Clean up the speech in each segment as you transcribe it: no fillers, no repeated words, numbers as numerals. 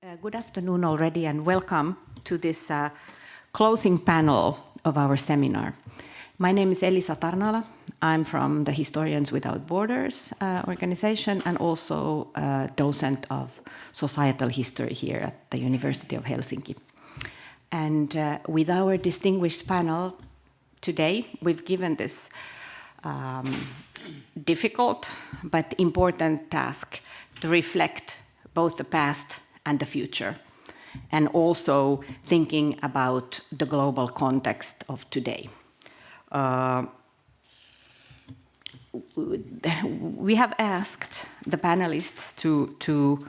Good afternoon already, and welcome to this closing panel of our seminar. My name is Elisa Tarnaala. I'm from the Historians Without Borders organization and also a docent of societal history here at the University of Helsinki. And with our distinguished panel today, we've given this difficult but important task to reflect both the past and the future, and also thinking about the global context of today. We have asked the panelists to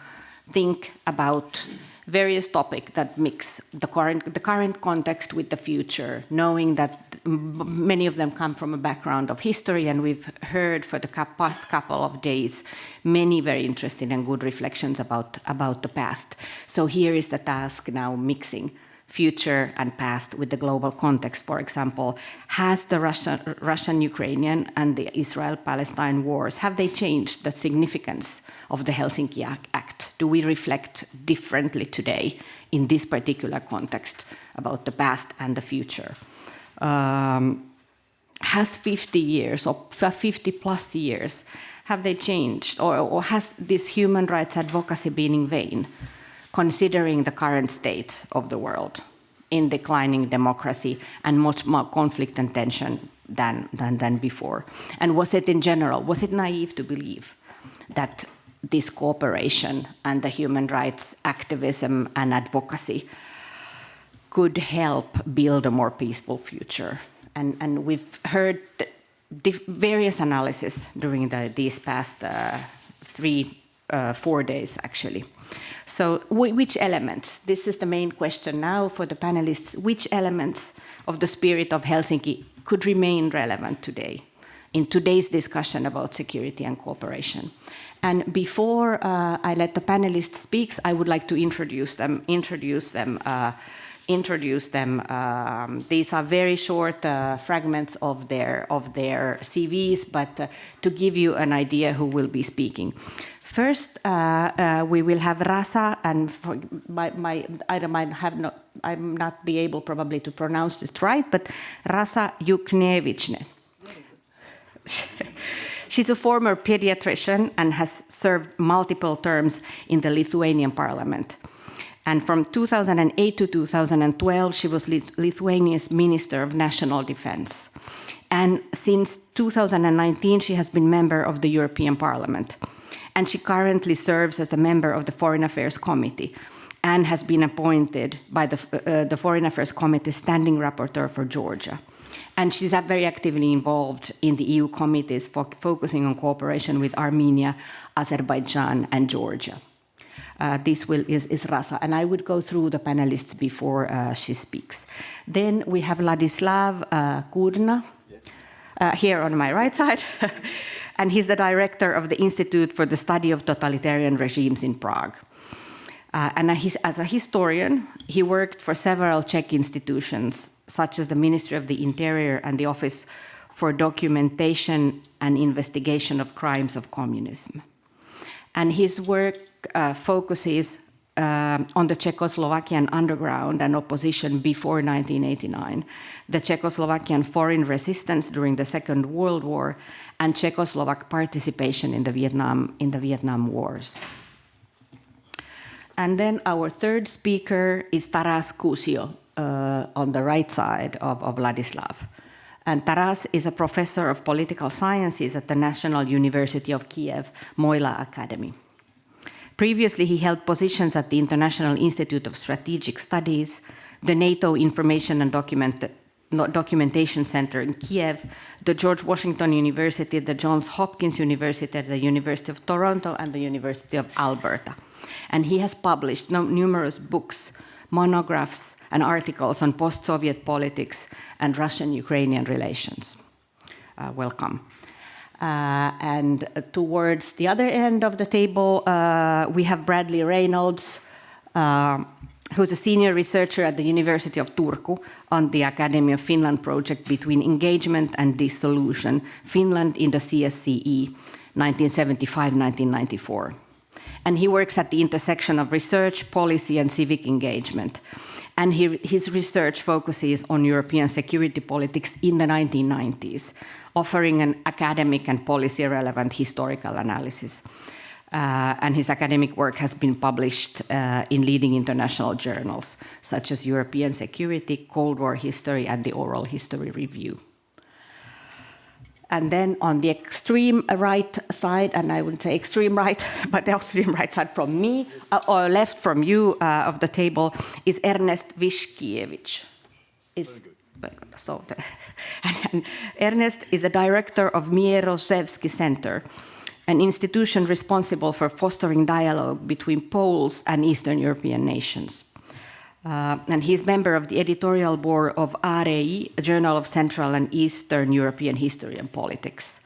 think about various topics that mix the current context with the future, knowing that many of them come from a background of history, and we've heard for the past couple of days many very interesting and good reflections about the past. So here is the task now, mixing future and past with the global context. For example, has the Russian-Ukrainian and the Israel-Palestine wars, have they changed the significance of the Helsinki Act? Do we reflect differently today in this particular context about the past and the future? Has 50 years or 50 plus years, have they changed? Or has this human rights advocacy been in vain, considering the current state of the world in declining democracy and much more conflict and tension than before? And was it in general, was it naive to believe that this cooperation and the human rights activism and advocacy could help build a more peaceful future? And we've heard various analyses during these past 4 days, actually. So which elements, this is the main question now for the panelists, which elements of the spirit of Helsinki could remain relevant today in today's discussion about security and cooperation? And before I let the panelists speak, I would like to introduce them. These are very short fragments of their CVs, but to give you an idea who will be speaking. First, we will have Rasa, and I might not be able probably to pronounce this right, but Rasa Juknevičienė. She's a former pediatrician and has served multiple terms in the Lithuanian parliament. And from 2008 to 2012, she was Lithuania's Minister of National Defense. And since 2019, she has been member of the European Parliament. And she currently serves as a member of the Foreign Affairs Committee and has been appointed by the Foreign Affairs Committee Standing Rapporteur for Georgia. And she's very actively involved in the EU committees focusing on cooperation with Armenia, Azerbaijan, and Georgia. This is Rasa, and I would go through the panelists before she speaks. Then we have Ladislav Kudrna, here on my right side, and he's the director of the Institute for the Study of Totalitarian Regimes in Prague. And as a historian, he worked for several Czech institutions, such as the Ministry of the Interior and the Office for Documentation and Investigation of Crimes of Communism. And his work focuses on the Czechoslovakian underground and opposition before 1989, the Czechoslovakian foreign resistance during the Second World War, and Czechoslovak participation in the Vietnam Wars. And then our third speaker is Taras Kuzio, on the right side of Ladislav. And Taras is a professor of political sciences at the National University of Kyiv, Mohyla Academy. Previously, he held positions at the International Institute of Strategic Studies, the NATO Information and Documentation Center in Kyiv, the George Washington University, the Johns Hopkins University, the University of Toronto, and the University of Alberta. And he has published numerous books, monographs, and articles on post-Soviet politics and Russian-Ukrainian relations. Welcome. And towards the other end of the table, we have Bradley Reynolds, who's a senior researcher at the University of Turku on the Academy of Finland project between engagement and dissolution, Finland in the CSCE, 1975-1994. And he works at the intersection of research, policy, and civic engagement. And his research focuses on European security politics in the 1990s, offering an academic and policy-relevant historical analysis. And his academic work has been published in leading international journals, such as European Security, Cold War History, and the Oral History Review. And then on the extreme right side, and I wouldn't say extreme right, but the extreme right side from me, or left from you of the table, is Ernest Wiśkiewicz. And Ernest is the director of Mieroszewski Center, an institution responsible for fostering dialogue between Poles and Eastern European nations. And he's member of the editorial board of AREI, a journal of Central and Eastern European history and politics.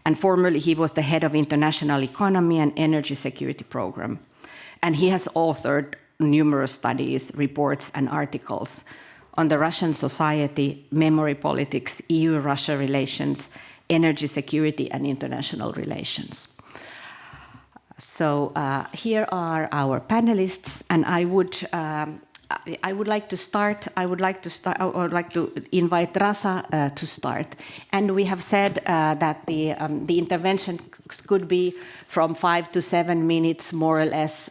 And formerly he was the head of International Economy and Energy Security Program. And he has authored numerous studies, reports, and articles on the Russian society, memory politics, EU-Russia relations, energy security, and international relations. So here are our panelists, and I would like to invite Rasa to start. And we have said that the intervention could be from 5 to 7 minutes, more or less.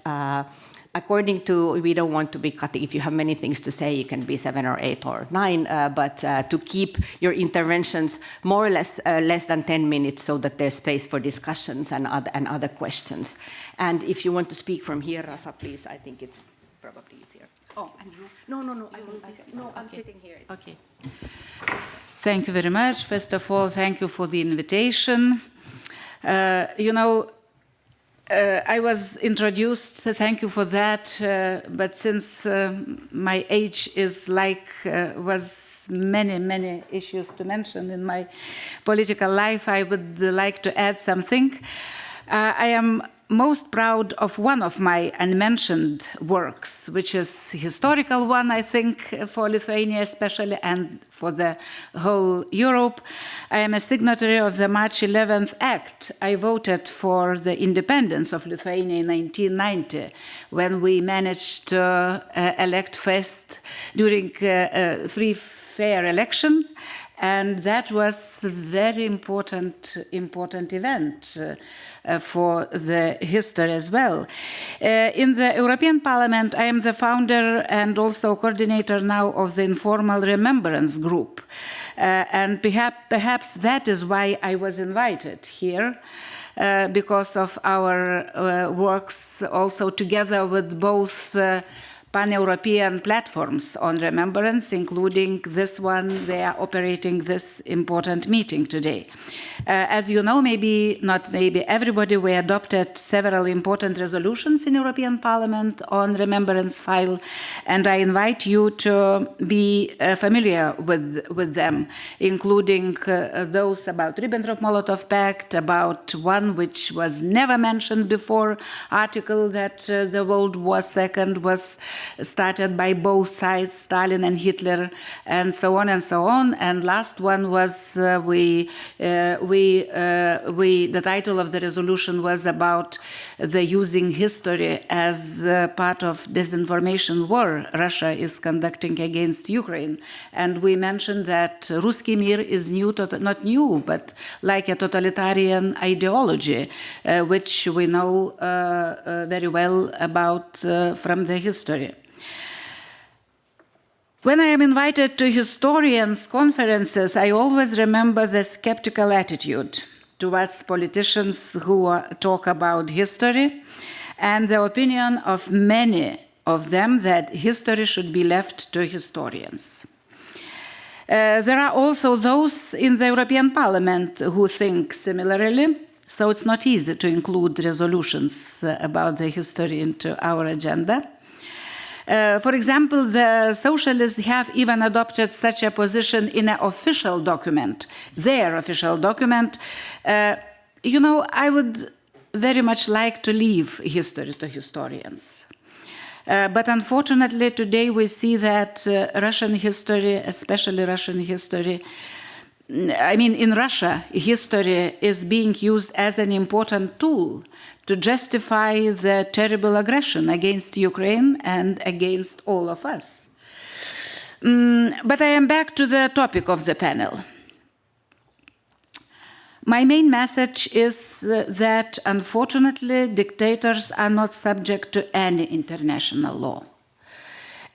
According to, we don't want to be cutting. If you have many things to say, you can be 7 or 8 or 9. But to keep your interventions more or less less than 10 minutes, so that there's space for discussions and other questions. And if you want to speak from here, Rasa, please. I think it's probably easier. Oh, and you? No. I'm sitting here. Okay. Thank you very much. First of all, thank you for the invitation. I was introduced, so thank you for that. But since my age is was many issues to mention in my political life, I would like to add something. I am most proud of one of my unmentioned works, which is historical one, I think, for Lithuania especially, and for the whole Europe. I am a signatory of the March 11th Act. I voted for the independence of Lithuania in 1990, when we managed to elect first during a free, fair election. And that was a very important event for the history as well. In the European Parliament, I am the founder and also coordinator now of the informal Remembrance group. And perhaps that is why I was invited here, because of our works also together with both pan-European platforms on remembrance, including this one. They are operating this important meeting today. As you know, not maybe everybody, we adopted several important resolutions in European Parliament on remembrance file, and I invite you to be familiar with them, including those about Ribbentrop-Molotov Pact, about one which was never mentioned before, article that the World War II was started by both sides, Stalin and Hitler, and so on and so on. And last one was the title of the resolution was about the using history as part of disinformation war Russia is conducting against Ukraine. And we mentioned that Ruski Mir is not new, but like a totalitarian ideology, which we know very well about from the history. When I am invited to historians' conferences, I always remember the skeptical attitude towards politicians who talk about history, and the opinion of many of them that history should be left to historians. There are also those in the European Parliament who think similarly, so it's not easy to include resolutions about the history into our agenda. For example, the socialists have even adopted such a position in an official document, their official document. I would very much like to leave history to historians. But unfortunately, today we see that Russian history, especially Russian history, I mean, in Russia, history is being used as an important tool to justify the terrible aggression against Ukraine and against all of us. But I am back to the topic of the panel. My main message is that, unfortunately, dictators are not subject to any international law,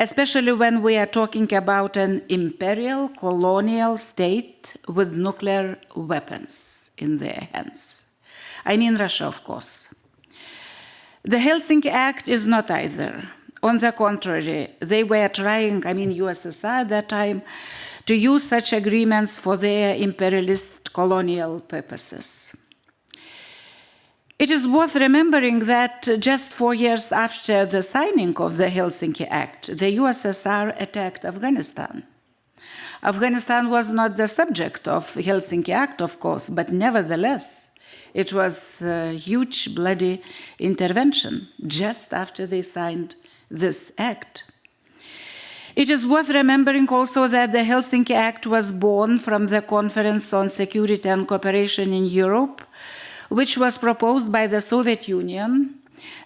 especially when we are talking about an imperial colonial state with nuclear weapons in their hands. I mean Russia, of course. The Helsinki Act is not either. On the contrary, they were trying, I mean USSR at that time, to use such agreements for their imperialist colonial purposes. It is worth remembering that just 4 years after the signing of the Helsinki Act, the USSR attacked Afghanistan. Afghanistan was not the subject of Helsinki Act, of course, but nevertheless, it was a huge bloody intervention just after they signed this act. It is worth remembering also that the Helsinki Act was born from the Conference on Security and Cooperation in Europe, which was proposed by the Soviet Union.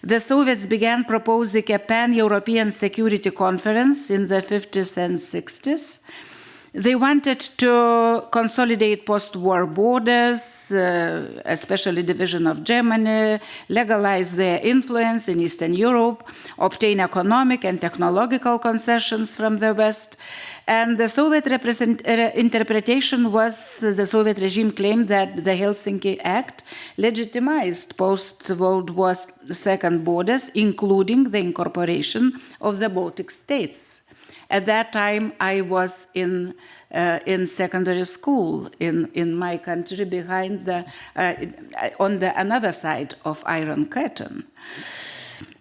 The Soviets began proposing a pan-European security conference in the 50s and 60s. They wanted to consolidate post-war borders, especially division of Germany, legalize their influence in Eastern Europe, obtain economic and technological concessions from the West. And the Soviet interpretation was the Soviet regime claimed that the Helsinki Act legitimized post-World War II borders, including the incorporation of the Baltic states. At that time, I was in secondary school in my country, behind the on the another side of Iron Curtain.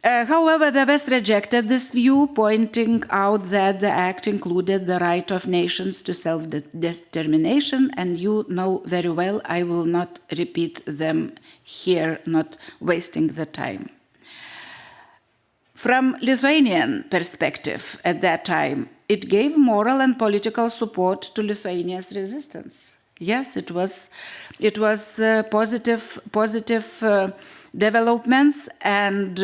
However, the West rejected this view, pointing out that the act included the right of nations to self-determination, and you know very well, I will not repeat them here, not wasting the time. From Lithuanian perspective at that time, it gave moral and political support to Lithuania's resistance. Yes, it was positive developments, and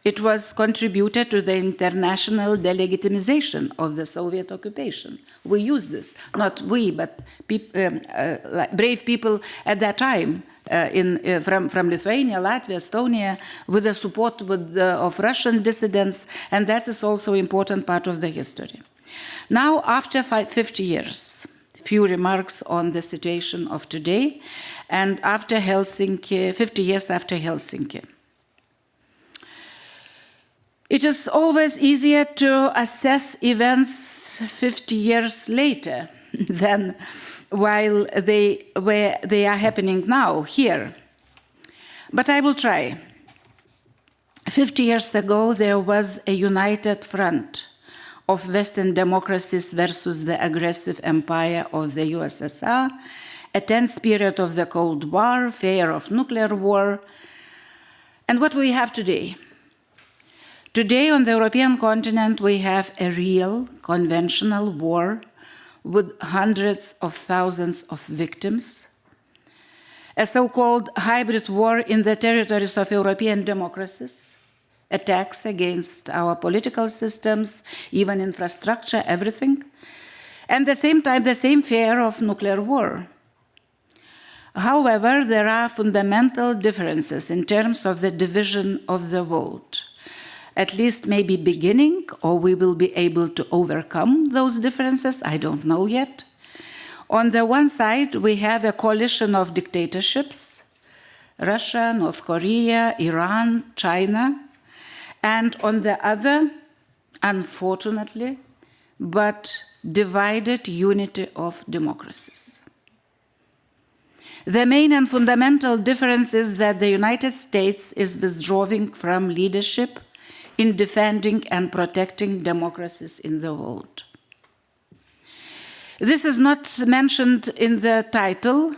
it was contributed to the international delegitimization of the Soviet occupation. We use this, not we, but brave people at that time from Lithuania, Latvia, Estonia, with the support of Russian dissidents, and that is also an important part of the history. Now, after 50 years, few remarks on the situation of today, and after Helsinki, 50 years after Helsinki. It is always easier to assess events 50 years later than while they are happening now, here. But I will try. 50 years ago, there was a united front of Western democracies versus the aggressive empire of the USSR, a tense period of the Cold War, fear of nuclear war. And what we have today? Today, on the European continent, we have a real, conventional war with hundreds of thousands of victims, a so-called hybrid war in the territories of European democracies, attacks against our political systems, even infrastructure, everything, and at the same time, the same fear of nuclear war. However, there are fundamental differences in terms of the division of the world. At least maybe beginning, or we will be able to overcome those differences, I don't know yet. On the one side, we have a coalition of dictatorships, Russia, North Korea, Iran, China, and on the other, unfortunately, but divided unity of democracies. The main and fundamental difference is that the United States is withdrawing from leadership in defending and protecting democracies in the world. This is not mentioned in the title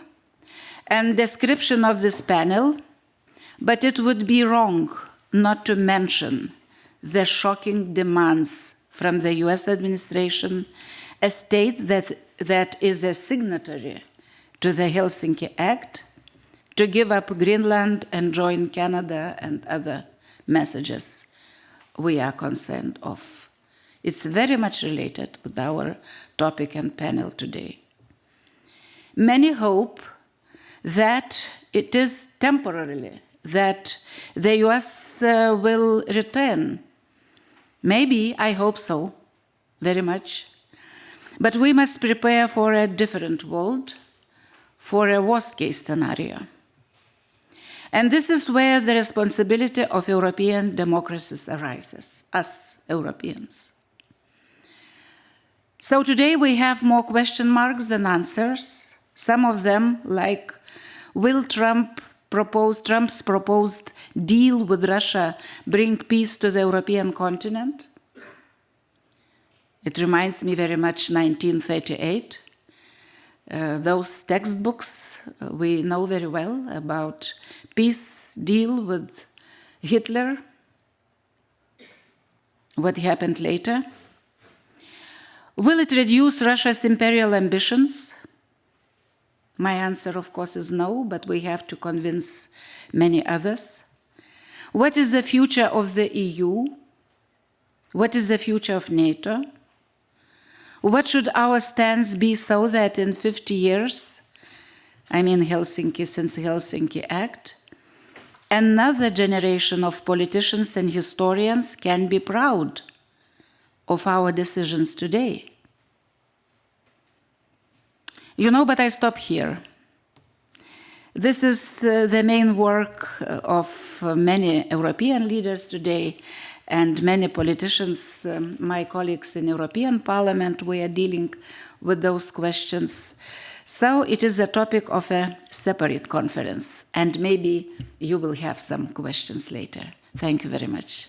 and description of this panel, but it would be wrong not to mention the shocking demands from the US administration, a state that is a signatory to the Helsinki Act, to give up Greenland and join Canada and other messages we are concerned of. It's very much related with our topic and panel today. Many hope that it is temporarily, that the US will return. Maybe, I hope so, very much. But we must prepare for a different world, for a worst-case scenario. And this is where the responsibility of European democracies arises, us Europeans. So today we have more question marks than answers. Some of them, like, will Trump's proposed deal with Russia bring peace to the European continent? It reminds me very much 1938. Those textbooks we know very well about peace deal with Hitler, what happened later. Will it reduce Russia's imperial ambitions? My answer, of course, is no, but we have to convince many others. What is the future of the EU? What is the future of NATO? What should our stance be so that in 50 years, I mean Helsinki, since the Helsinki Act, another generation of politicians and historians can be proud of our decisions today? You know, but I stop here. This is the main work of many European leaders today and many politicians, my colleagues in European Parliament. We are dealing with those questions. So it is a topic of a separate conference, and maybe you will have some questions later. Thank you very much.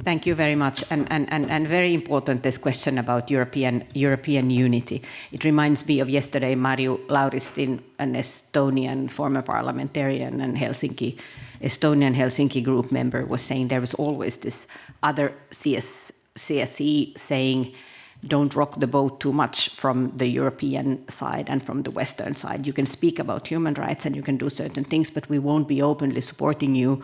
Thank you very much, and very important, this question about European unity. It reminds me of yesterday, Marju Lauristin, an Estonian former parliamentarian and Estonian Helsinki group member, was saying there was always this other CSE saying, don't rock the boat too much from the European side and from the Western side. You can speak about human rights and you can do certain things, but we won't be openly supporting you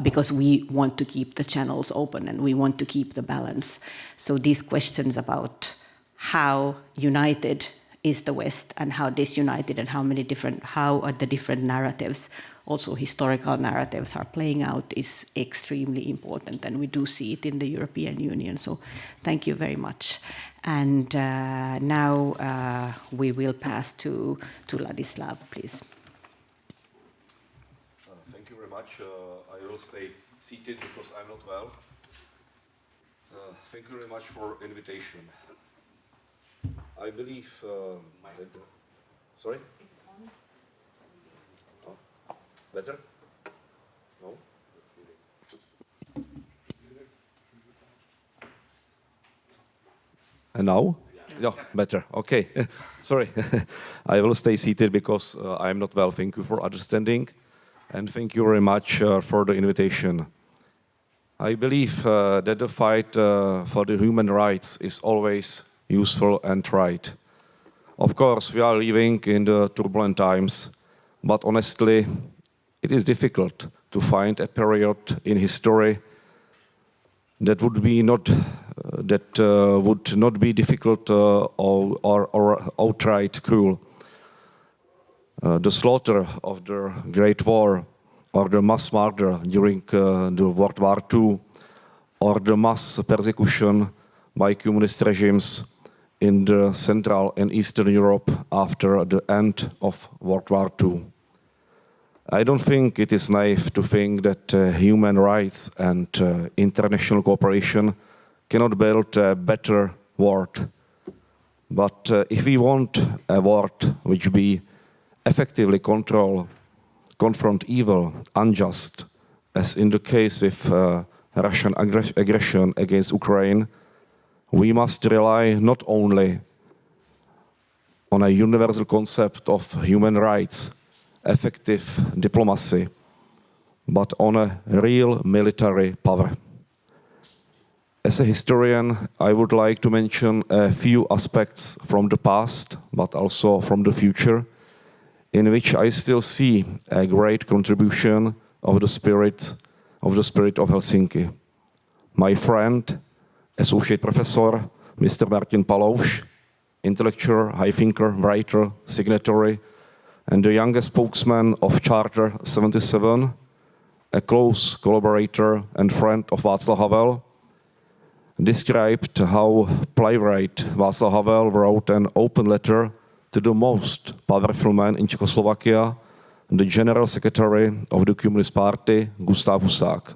because we want to keep the channels open and we want to keep the balance. So these questions about how united is the West and how disunited and how are the different narratives, also historical narratives, are playing out is extremely important, and we do see it in the European Union. So thank you very much. And now we will pass to Ladislav, please. Thank you very much. I will stay seated because I'm not well. Thank you very much for invitation. I believe that... Sorry? Is it on? Oh, better? No? And now? Yeah, better. Okay. Sorry. I will stay seated because I'm not well. Thank you for understanding. And thank you very much for the invitation. I believe that the fight for the human rights is always useful and right. Of course, we are living in the turbulent times, but honestly, it is difficult to find a period in history that would not be difficult or outright cruel. The slaughter of the Great War, or the mass murder during the World War II, or the mass persecution by communist regimes in the Central and Eastern Europe after the end of World War II. I don't think it is naive to think that human rights and international cooperation cannot build a better world. But if we want a world which be effectively confront evil, unjust, as in the case with Russian aggression against Ukraine, we must rely not only on a universal concept of human rights, effective diplomacy, but on a real military power. As a historian, I would like to mention a few aspects from the past, but also from the future, in which I still see a great contribution of the spirit of Helsinki. My friend, associate professor, Mr. Martin Palouš, intellectual, high thinker, writer, signatory, and the youngest spokesman of Charter 77, a close collaborator and friend of Václav Havel, described how playwright Václav Havel wrote an open letter to the most powerful man in Czechoslovakia, the General Secretary of the Communist Party, Gustav Husák.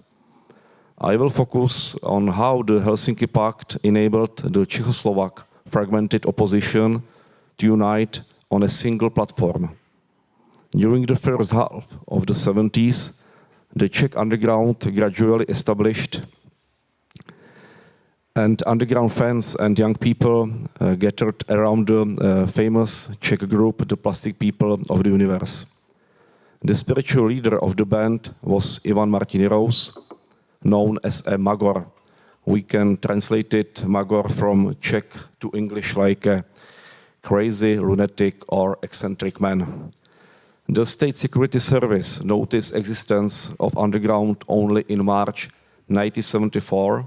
I will focus on how the Helsinki Pact enabled the Czechoslovak fragmented opposition to unite on a single platform. During the first half of the 70s, the Czech underground gradually established, and underground fans and young people gathered around the famous Czech group, the Plastic People of the Universe. The spiritual leader of the band was Ivan Martin Rous, known as a magor. We can translate it, magor, from Czech to English like a crazy, lunatic, or eccentric man. The State Security Service noticed existence of underground only in March 1974,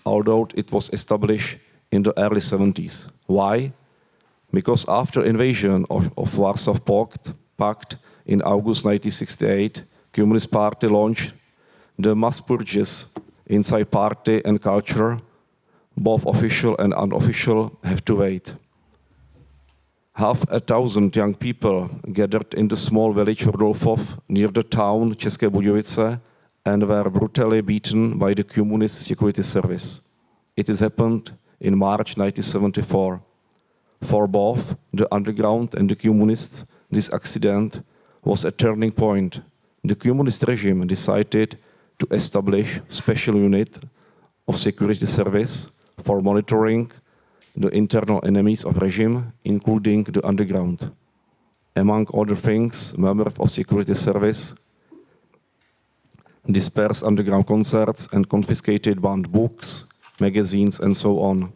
although it was established in the early 70s. Why? Because after invasion of Warsaw Pact in August 1968, Communist Party launched the mass purges inside party and culture. Both official and unofficial have to wait. 500 young people gathered in the small village Rudolfov near the town České Budějovice and were brutally beaten by the Communist Security Service. It has happened in March 1974. For both the underground and the communists, this accident was a turning point. The communist regime decided to establish special unit of security service for monitoring the internal enemies of regime, including the underground. Among other things, members of security service dispersed underground concerts and confiscated banned books, magazines, and so on.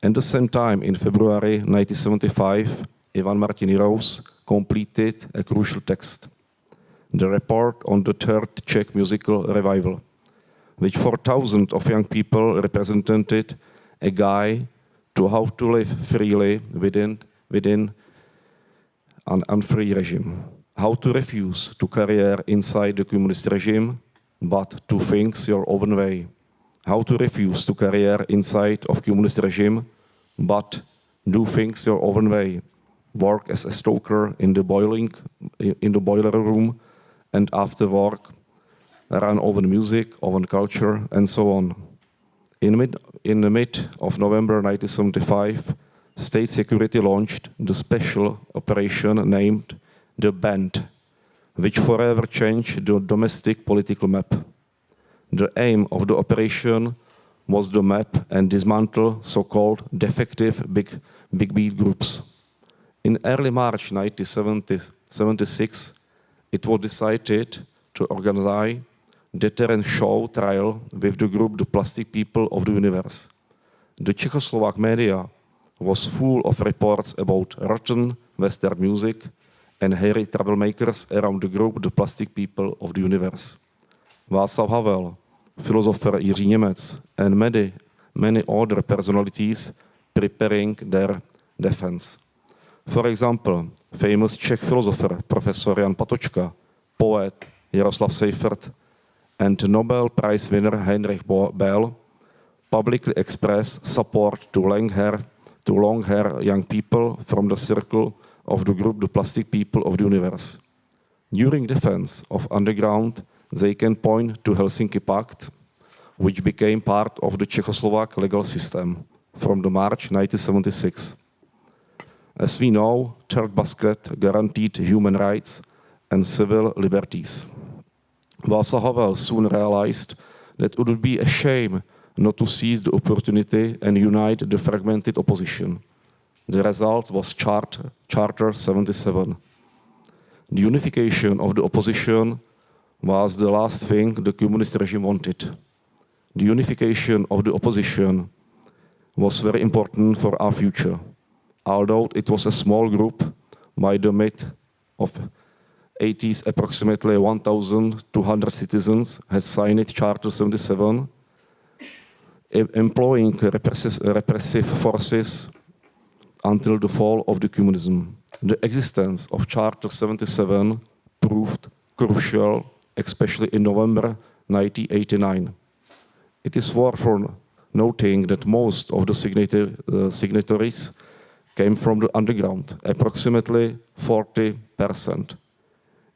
At the same time, in February 1975, Ivan Martin Rous completed a crucial text, the report on the Third Czech Musical Revival, which for thousands of young people represented a guide to how to live freely within an unfree regime, how to refuse to career inside the communist regime, but to things your own way, how to refuse to career inside of communist regime, but do things your own way, work as a stoker in the boiler room, and after work, run own music, own culture, and so on. In the mid of November 1975, State Security launched the special operation named the Band, which forever changed the domestic political map. The aim of the operation was to map and dismantle so-called defective big beat groups. In early March 1976, it was decided to organize deterrent show trial with the group the Plastic People of the Universe. The Czechoslovak media was full of reports about rotten Western music and hairy troublemakers around the group the Plastic People of the Universe. Václav Havel, philosopher Jiří Němec, and many other personalities preparing their defense. For example, famous Czech philosopher Professor Jan Patočka, poet Jaroslav Seifert, and Nobel Prize winner Heinrich Böll publicly expressed support to long-hair young people from the circle of the group the Plastic People of the Universe. During defense of underground, they can point to Helsinki Pact, which became part of the Czechoslovak legal system from the March 1976. As we know, third basket guaranteed human rights and civil liberties. Václav Havel soon realized that it would be a shame not to seize the opportunity and unite the fragmented opposition. The result was Charter 77. The unification of the opposition was the last thing the communist regime wanted. The unification of the opposition was very important for our future. Although it was a small group, by the mid of 80s, approximately 1,200 citizens had signed Charter 77, employing repressive forces until the fall of the communism. The existence of Charter 77 proved crucial, especially in November 1989. It is worth noting that most of the signatories came from the underground, approximately 40%.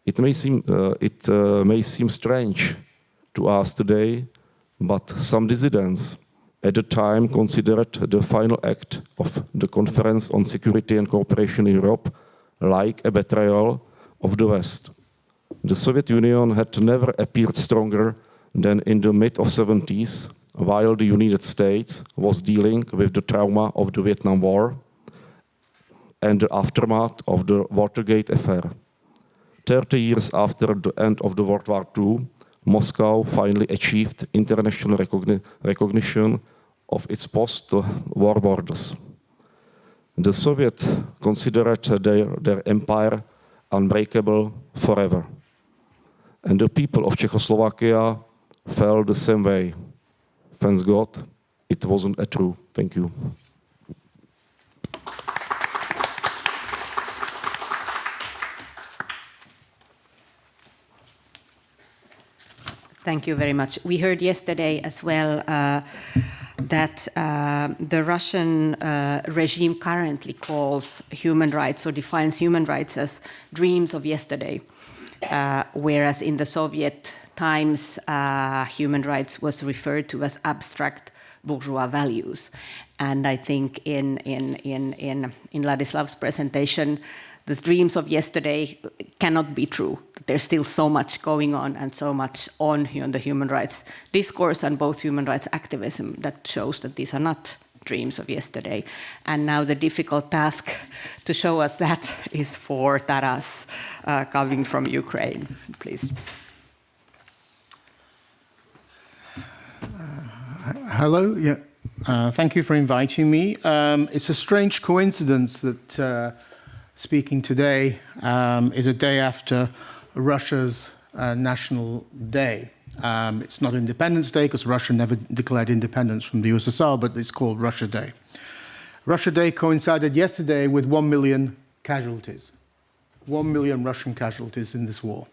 It may seem strange to us today, but some dissidents at the time considered the final act of the Conference on Security and Cooperation in Europe like a betrayal of the West. The Soviet Union had never appeared stronger than in the mid-70s, while the United States was dealing with the trauma of the Vietnam War and the aftermath of the Watergate affair. 30 years after the end of the World War II, Moscow finally achieved international recognition of its post-war borders. The Soviets considered their empire unbreakable forever. And the people of Czechoslovakia felt the same way. Thanks God, it wasn't true. Thank you. Thank you very much. We heard yesterday as well that the Russian regime currently calls human rights or defines human rights as dreams of yesterday, whereas in the Soviet times, human rights was referred to as abstract bourgeois values. And I think in Ladislav's presentation, the dreams of yesterday cannot be true. There's still so much going on and so much on the human rights discourse and both human rights activism that shows that these are not dreams of yesterday. And now the difficult task to show us that is for Taras, coming from Ukraine. Please. Hello. Yeah. Thank you for inviting me. It's a strange coincidence that speaking today is a day after Russia's National Day. It's not Independence Day because Russia never declared independence from the USSR, but it's called Russia Day. Russia Day coincided yesterday with 1 million casualties. 1 million Russian casualties in this war.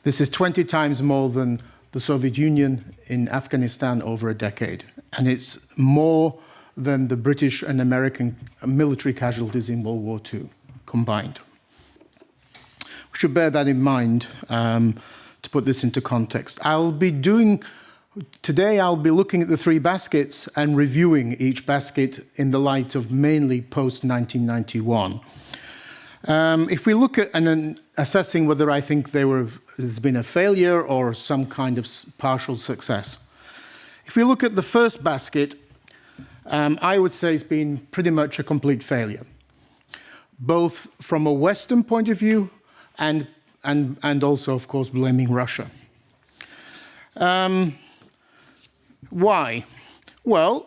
This is 20 times more than the Soviet Union in Afghanistan over a decade. And it's more than the British and American military casualties in World War II combined. We should bear that in mind to put this into context. Today I'll be looking at the three baskets and reviewing each basket in the light of mainly post-1991. If we look at and assessing whether I think there's been a failure or some kind of partial success. If we look at the first basket, I would say it's been pretty much a complete failure, both from a Western point of view and also, of course, blaming Russia. Why? Well,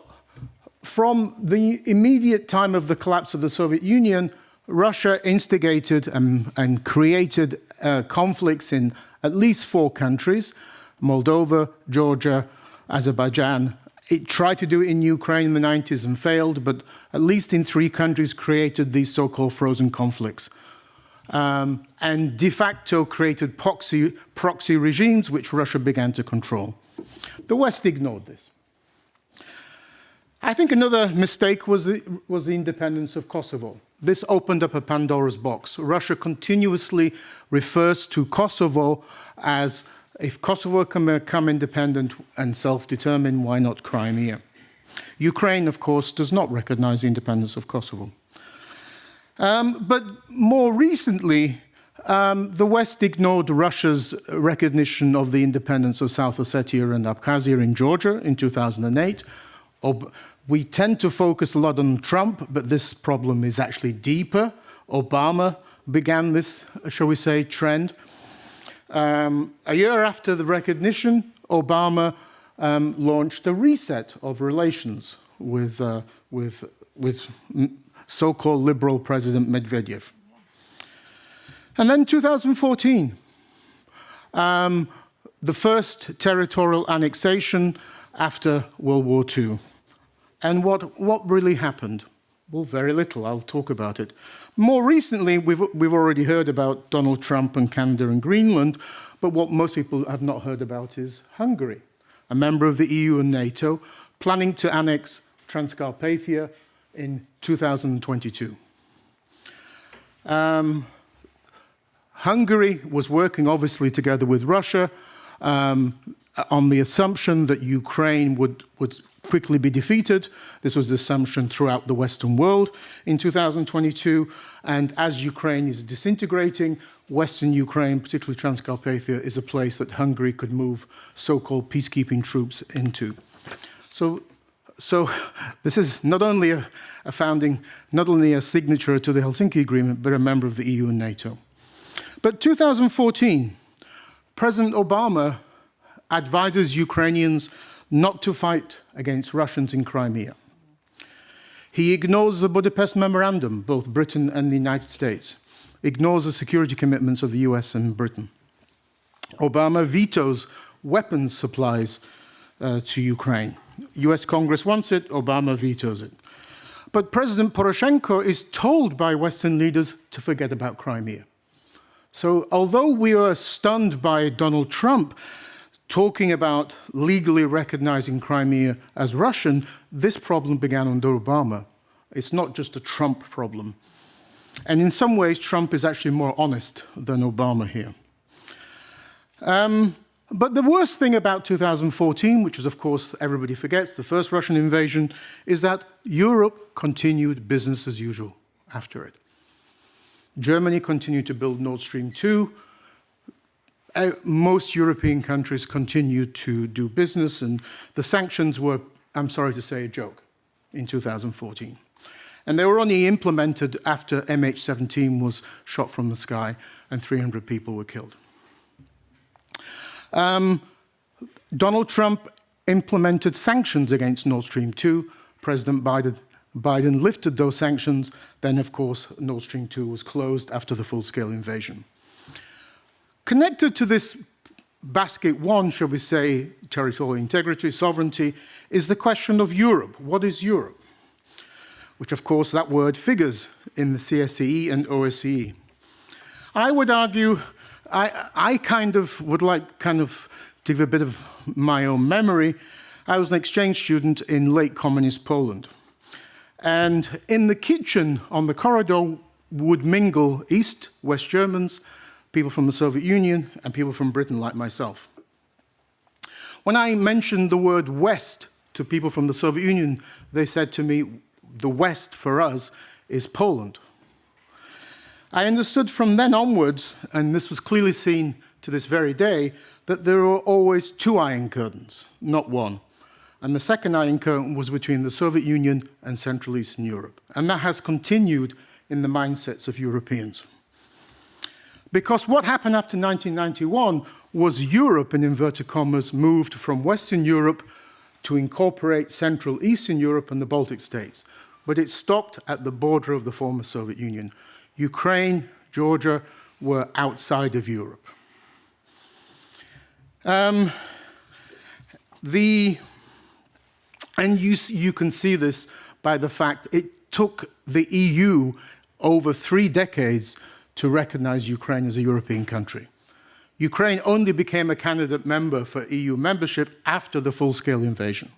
from the immediate time of the collapse of the Soviet Union, Russia instigated and created conflicts in at least 4 countries, Moldova, Georgia, Azerbaijan. It tried to do it in Ukraine in the 90s and failed, but at least in 3 countries created these so-called frozen conflicts. And de facto created proxy regimes which Russia began to control. The West ignored this. I think another mistake was the independence of Kosovo. This opened up a Pandora's box. Russia continuously refers to Kosovo as, if Kosovo can become independent and self-determined, why not Crimea? Ukraine, of course, does not recognize the independence of Kosovo. But more recently, the West ignored Russia's recognition of the independence of South Ossetia and Abkhazia in Georgia in 2008. We tend to focus a lot on Trump, but this problem is actually deeper. Obama began this, shall we say, trend. A year after the recognition, Obama launched a reset of relations with so-called liberal President Medvedev. And then 2014, the first territorial annexation after World War II. And what really happened? Well, very little. I'll talk about it. More recently, we've already heard about Donald Trump and Canada and Greenland, but what most people have not heard about is Hungary, a member of the EU and NATO, planning to annex Transcarpathia in 2022. Hungary was working, obviously, together with Russia on the assumption that Ukraine would quickly be defeated. This was the assumption throughout the Western world in 2022. And as Ukraine is disintegrating, Western Ukraine, particularly Transcarpathia, is a place that Hungary could move so-called peacekeeping troops into. So this is not only not only a signature to the Helsinki Agreement, but a member of the EU and NATO. But 2014, President Obama advises Ukrainians not to fight against Russians in Crimea. He ignores the Budapest Memorandum, both Britain and the United States, ignores the security commitments of the US and Britain. Obama vetoes weapons supplies to Ukraine. US Congress wants it, Obama vetoes it. But President Poroshenko is told by Western leaders to forget about Crimea. So although we are stunned by Donald Trump talking about legally recognizing Crimea as Russian, this problem began under Obama. It's not just a Trump problem. And in some ways, Trump is actually more honest than Obama here. But the worst thing about 2014, which is, of course, everybody forgets, the first Russian invasion, is that Europe continued business as usual after it. Germany continued to build Nord Stream 2. Most European countries continued to do business, and the sanctions were, I'm sorry to say, a joke in 2014. And they were only implemented after MH17 was shot from the sky and 300 people were killed. Donald Trump implemented sanctions against Nord Stream 2. President Biden lifted those sanctions. Then, of course, Nord Stream 2 was closed after the full-scale invasion. Connected to this basket one, shall we say, territorial integrity, sovereignty, is the question of Europe. What is Europe? Which, of course, that word figures in the CSCE and OSCE. I would argue, I would like to give a bit of my own memory. I was an exchange student in late communist Poland. And in the kitchen on the corridor would mingle East, West Germans, people from the Soviet Union, and people from Britain like myself. When I mentioned the word West to people from the Soviet Union, they said to me, the West for us is Poland. I understood from then onwards, and this was clearly seen to this very day, that there were always two iron curtains, not one. And the second iron curtain was between the Soviet Union and Central Eastern Europe. And that has continued in the mindsets of Europeans. Because what happened after 1991 was Europe, in inverted commas, moved from Western Europe to incorporate Central Eastern Europe and the Baltic states. But it stopped at the border of the former Soviet Union. Ukraine, Georgia were outside of Europe. And you can see this by the fact it took the EU over 3 decades to recognize Ukraine as a European country. Ukraine only became a candidate member for EU membership after the full-scale invasion.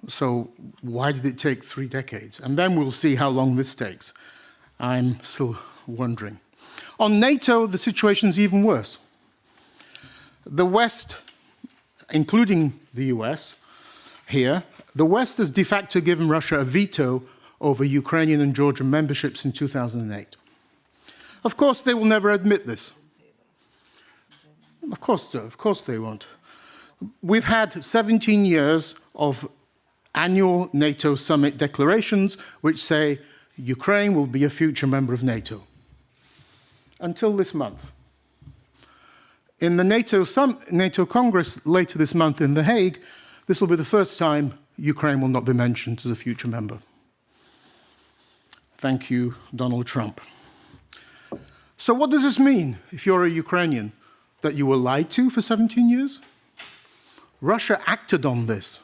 So why did it take 3 decades? And then we'll see how long this takes. I'm still wondering. On NATO, the situation is even worse. The West, including the US here, the West has de facto given Russia a veto over Ukrainian and Georgian memberships in 2008. Of course, they will never admit this. Of course they won't. We've had 17 years of annual NATO summit declarations which say Ukraine will be a future member of NATO. Until this month. In the NATO Congress later this month in The Hague, this will be the first time Ukraine will not be mentioned as a future member. Thank you, Donald Trump. So what does this mean if you're a Ukrainian? That you were lied to for 17 years? Russia acted on this.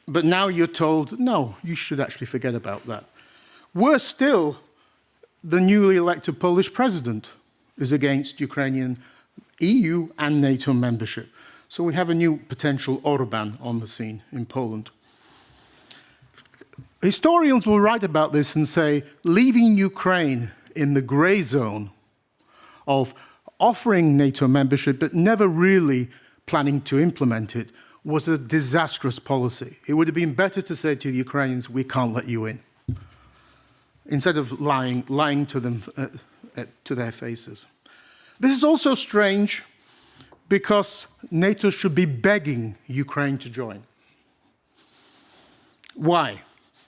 But now you're told, no, you should actually forget about that. Worse still, the newly elected Polish president is against Ukrainian EU and NATO membership. So we have a new potential Orban on the scene in Poland. Historians will write about this and say, leaving Ukraine in the grey zone of offering NATO membership but never really planning to implement it was a disastrous policy. It would have been better to say to the Ukrainians, we can't let you in, instead of lying to them, to their faces. This is also strange because NATO should be begging Ukraine to join. Why?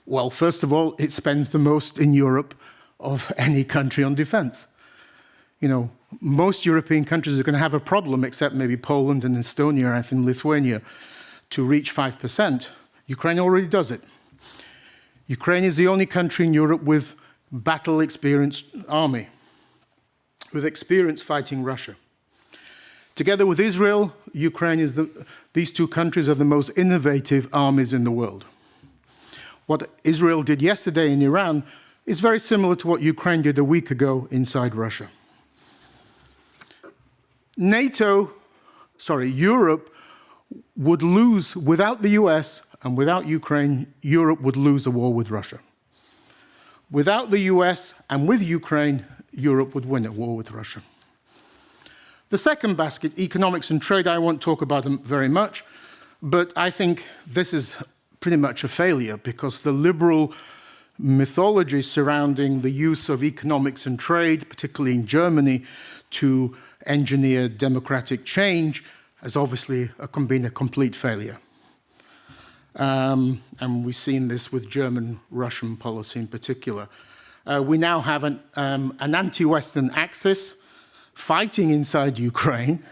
Well, first of all, it spends the most in Europe of any country on defense. You know, most European countries are going to have a problem, except maybe Poland and Estonia, I think Lithuania, to reach 5%. Ukraine already does it. Ukraine is the only country in Europe with battle-experienced army, with experience fighting Russia. Together with Israel, Ukraine is these two countries are the most innovative armies in the world. What Israel did yesterday in Iran is very similar to what Ukraine did a week ago inside Russia. Europe would lose without the US and without Ukraine, Europe would lose a war with Russia. Without the US and with Ukraine, Europe would win a war with Russia. The second basket, economics and trade, I won't talk about them very much, but I think this is pretty much a failure because the liberal mythology surrounding the use of economics and trade, particularly in Germany, to engineer democratic change has obviously been a complete failure. And we've seen this with German-Russian policy in particular. We now have an anti-Western axis fighting inside Ukraine,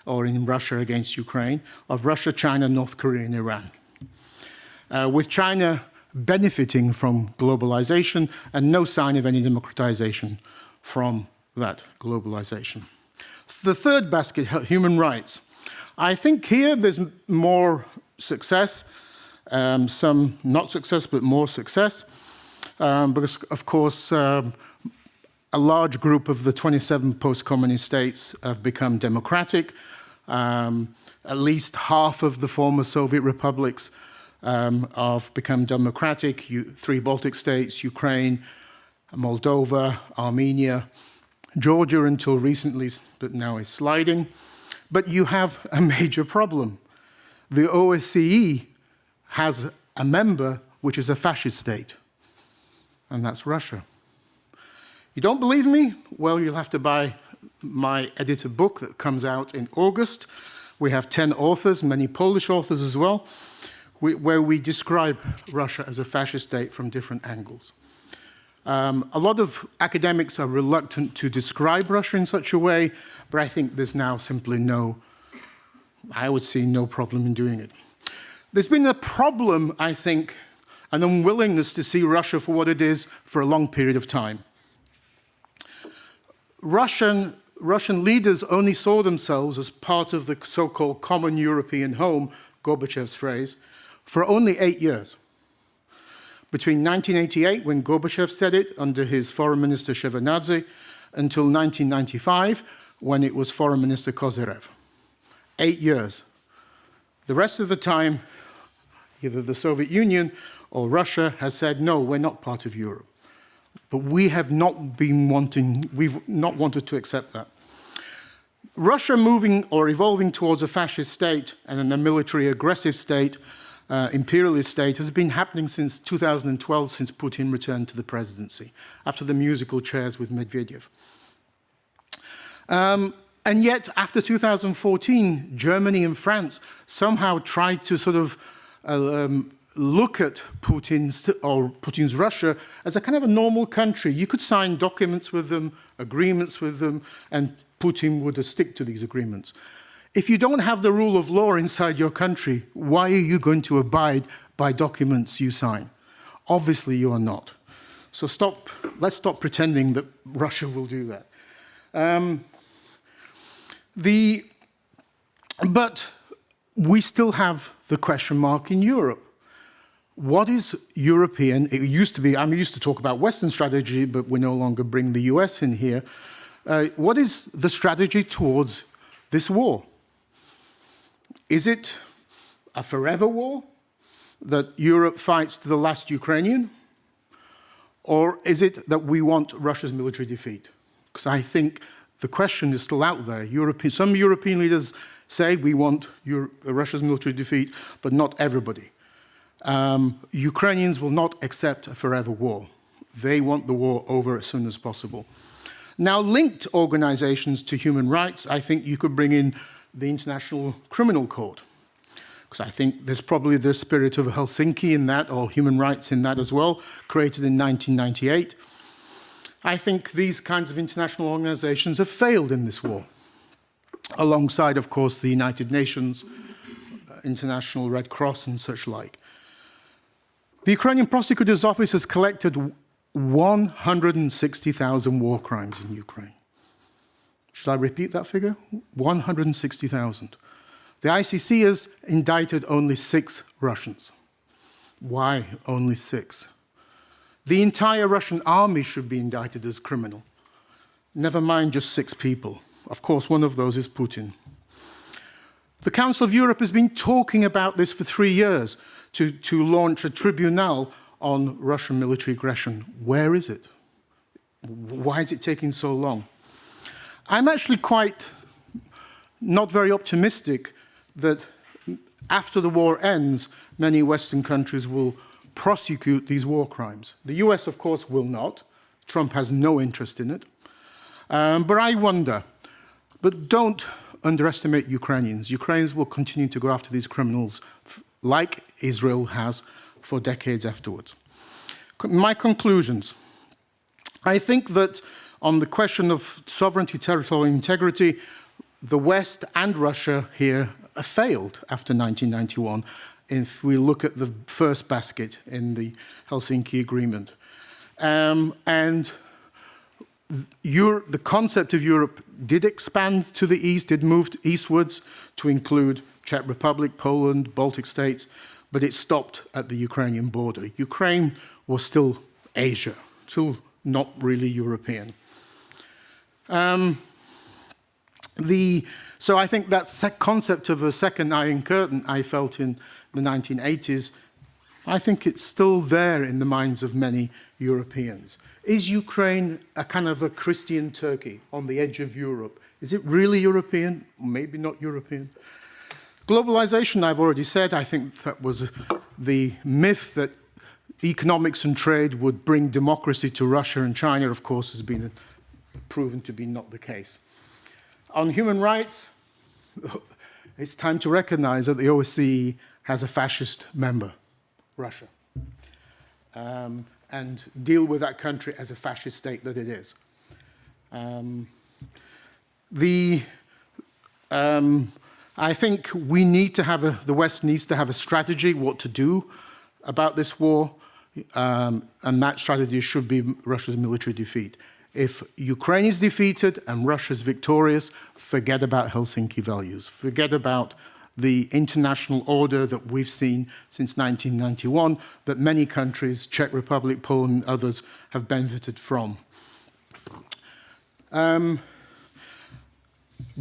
or in Russia against Ukraine, of Russia, China, North Korea, and Iran. With China benefiting from globalization and no sign of any democratization from that globalization. The third basket, human rights. I think here there's more success, some not success, but more success, because, of course, a large group of the 27 post-communist states have become democratic. At least half of the former Soviet republics have become democratic, 3 Baltic states, Ukraine, Moldova, Armenia, Georgia until recently, but now is sliding. But you have a major problem. The OSCE has a member which is a fascist state, and that's Russia. You don't believe me? Well, you'll have to buy my edited book that comes out in August. We have 10 authors, many Polish authors as well, where we describe Russia as a fascist state from different angles. A lot of academics are reluctant to describe Russia in such a way, but I think there's now simply I would see no problem in doing it. There's been a problem, I think, an unwillingness to see Russia for what it is for a long period of time. Russian leaders only saw themselves as part of the so-called common European home, Gorbachev's phrase, for only 8 years. Between 1988, when Gorbachev said it under his foreign minister Shevardnadze, until 1995, when it was foreign minister Kozyrev. 8 years. The rest of the time, either the Soviet Union or Russia has said, no, we're not part of Europe. But we've not wanted to accept that. Russia moving or evolving towards a fascist state and a military aggressive state, imperialist state, has been happening since 2012, since Putin returned to the presidency, after the musical chairs with Medvedev. And yet, after 2014, Germany and France somehow tried to sort of look at Putin's Russia as a kind of a normal country. You could sign documents with them, agreements with them, and Putin would stick to these agreements. If you don't have the rule of law inside your country, why are you going to abide by documents you sign? Obviously, you are not. So let's stop pretending that Russia will do that. But we still have the question mark in Europe. What is European? It used to be, I used to talk about Western strategy, but we no longer bring the US in here. What is the strategy towards this war? Is it a forever war that Europe fights to the last Ukrainian? Or is it that we want Russia's military defeat? Because I think the question is still out there. Some European leaders say we want Russia's military defeat, but not everybody. Ukrainians will not accept a forever war. They want the war over as soon as possible. Now, linked organizations to human rights, I think you could bring in the International Criminal Court, because I think there's probably the Spirit of Helsinki in that, or human rights in that as well, created in 1998. I think these kinds of international organizations have failed in this war, alongside, of course, the United Nations, International Red Cross, and such like. The Ukrainian Prosecutor's Office has collected 160,000 war crimes in Ukraine. Should I repeat that figure? 160,000. The ICC has indicted only 6 Russians. Why only 6? The entire Russian army should be indicted as criminal. Never mind just 6 people. Of course, one of those is Putin. The Council of Europe has been talking about this for 3 years, to launch a tribunal on Russian military aggression. Where is it? Why is it taking so long? I'm actually not very optimistic that after the war ends, many Western countries will prosecute these war crimes. The US, of course, will not. Trump has no interest in it. But I wonder. But don't underestimate Ukrainians. Ukrainians will continue to go after these criminals like Israel has for decades afterwards. My conclusions. I think that on the question of sovereignty, territorial integrity, the West and Russia here have failed after 1991, if we look at the first basket in the Helsinki Agreement. And the concept of Europe did expand to the east, it moved eastwards to include Czech Republic, Poland, Baltic states, but it stopped at the Ukrainian border. Ukraine was still Asia, still not really European. So I think that concept of a second Iron Curtain I felt in the 1980s, I think it's still there in the minds of many Europeans. Is Ukraine a kind of a Christian Turkey on the edge of Europe? Is it really European? Maybe not European. Globalization, I've already said, I think that was the myth that economics and trade would bring democracy to Russia and China, of course, has been proven to be not the case. On human rights, it's time to recognize that the OSCE has a fascist member, Russia, and deal with that country as a fascist state that it is. I think we need to have the West needs to have a strategy what to do about this war, and that strategy should be Russia's military defeat. If Ukraine is defeated and Russia is victorious, forget about Helsinki values. Forget about the international order that we've seen since 1991, that many countries, Czech Republic, Poland, others, have benefited from.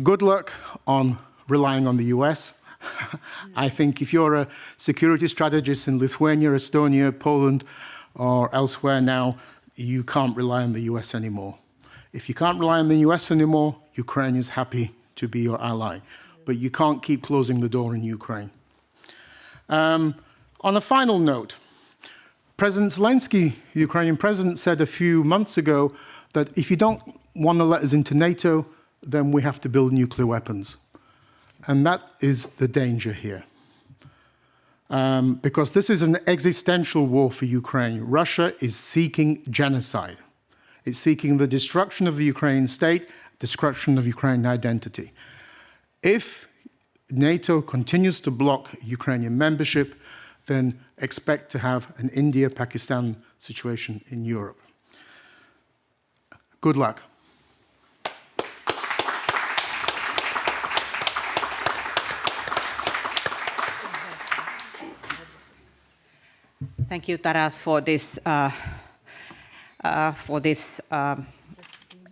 Good luck on relying on the US. I think if you're a security strategist in Lithuania, Estonia, Poland, or elsewhere now, you can't rely on the US anymore. If you can't rely on the US anymore, Ukraine is happy to be your ally. But you can't keep closing the door in Ukraine. On a final note, President Zelensky, the Ukrainian president, said a few months ago that if you don't want to let us into NATO, then we have to build nuclear weapons. And that is the danger here. Because this is an existential war for Ukraine. Russia is seeking genocide. It's seeking the destruction of the Ukrainian state destruction of Ukrainian identity. If NATO continues to block Ukrainian membership, then expect to have an India-Pakistan situation in Europe. Good luck. Thank you, Taras, for this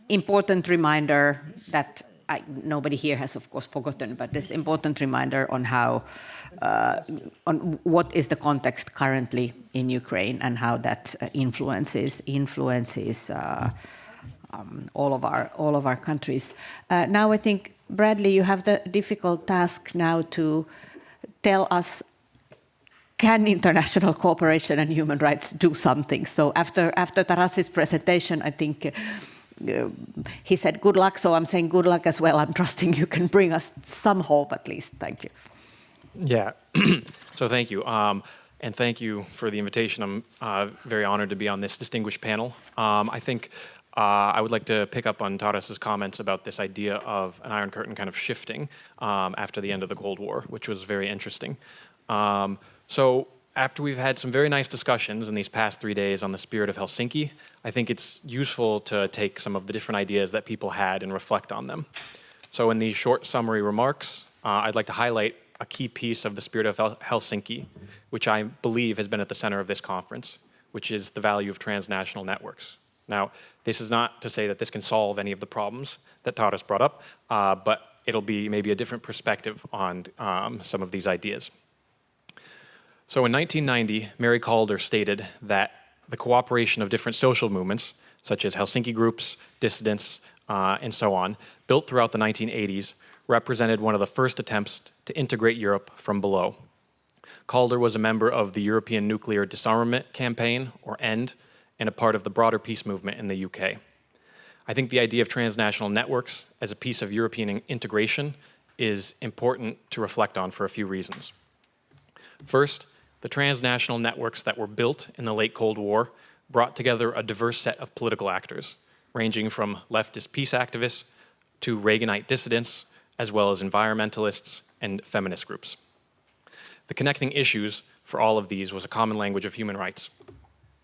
important reminder that nobody here has, of course, forgotten, but this important reminder on how, on what is the context currently in Ukraine and how that influences all of our countries. Now, I think, Bradley, you have the difficult task now to tell us, can international cooperation and human rights do something? So after Taras's presentation, I think he said good luck, so I'm saying good luck as well. I'm trusting you can bring us some hope at least. Thank you. Yeah, so thank you. And thank you for the invitation. I'm very honored to be on this distinguished panel. I think I would like to pick up on Taras's comments about this idea of an Iron Curtain kind of shifting after the end of the Cold War, which was very interesting. So after we've had some very nice discussions in these past 3 days on the Spirit of Helsinki, I think it's useful to take some of the different ideas that people had and reflect on them. So in these short summary remarks, I'd like to highlight a key piece of the Spirit of Helsinki, which I believe has been at the center of this conference, which is the value of transnational networks. Now, this is not to say that this can solve any of the problems that Taras brought up, but it'll be maybe a different perspective on some of these ideas. So in 1990, Mary Calder stated that the cooperation of different social movements, such as Helsinki groups, dissidents, and so on, built throughout the 1980s, represented one of the first attempts to integrate Europe from below. Calder was a member of the European Nuclear Disarmament Campaign, or END, and a part of the broader peace movement in the UK. I think the idea of transnational networks as a piece of European integration is important to reflect on for a few reasons. First, the transnational networks that were built in the late Cold War brought together a diverse set of political actors, ranging from leftist peace activists to Reaganite dissidents, as well as environmentalists and feminist groups. The connecting issues for all of these was a common language of human rights,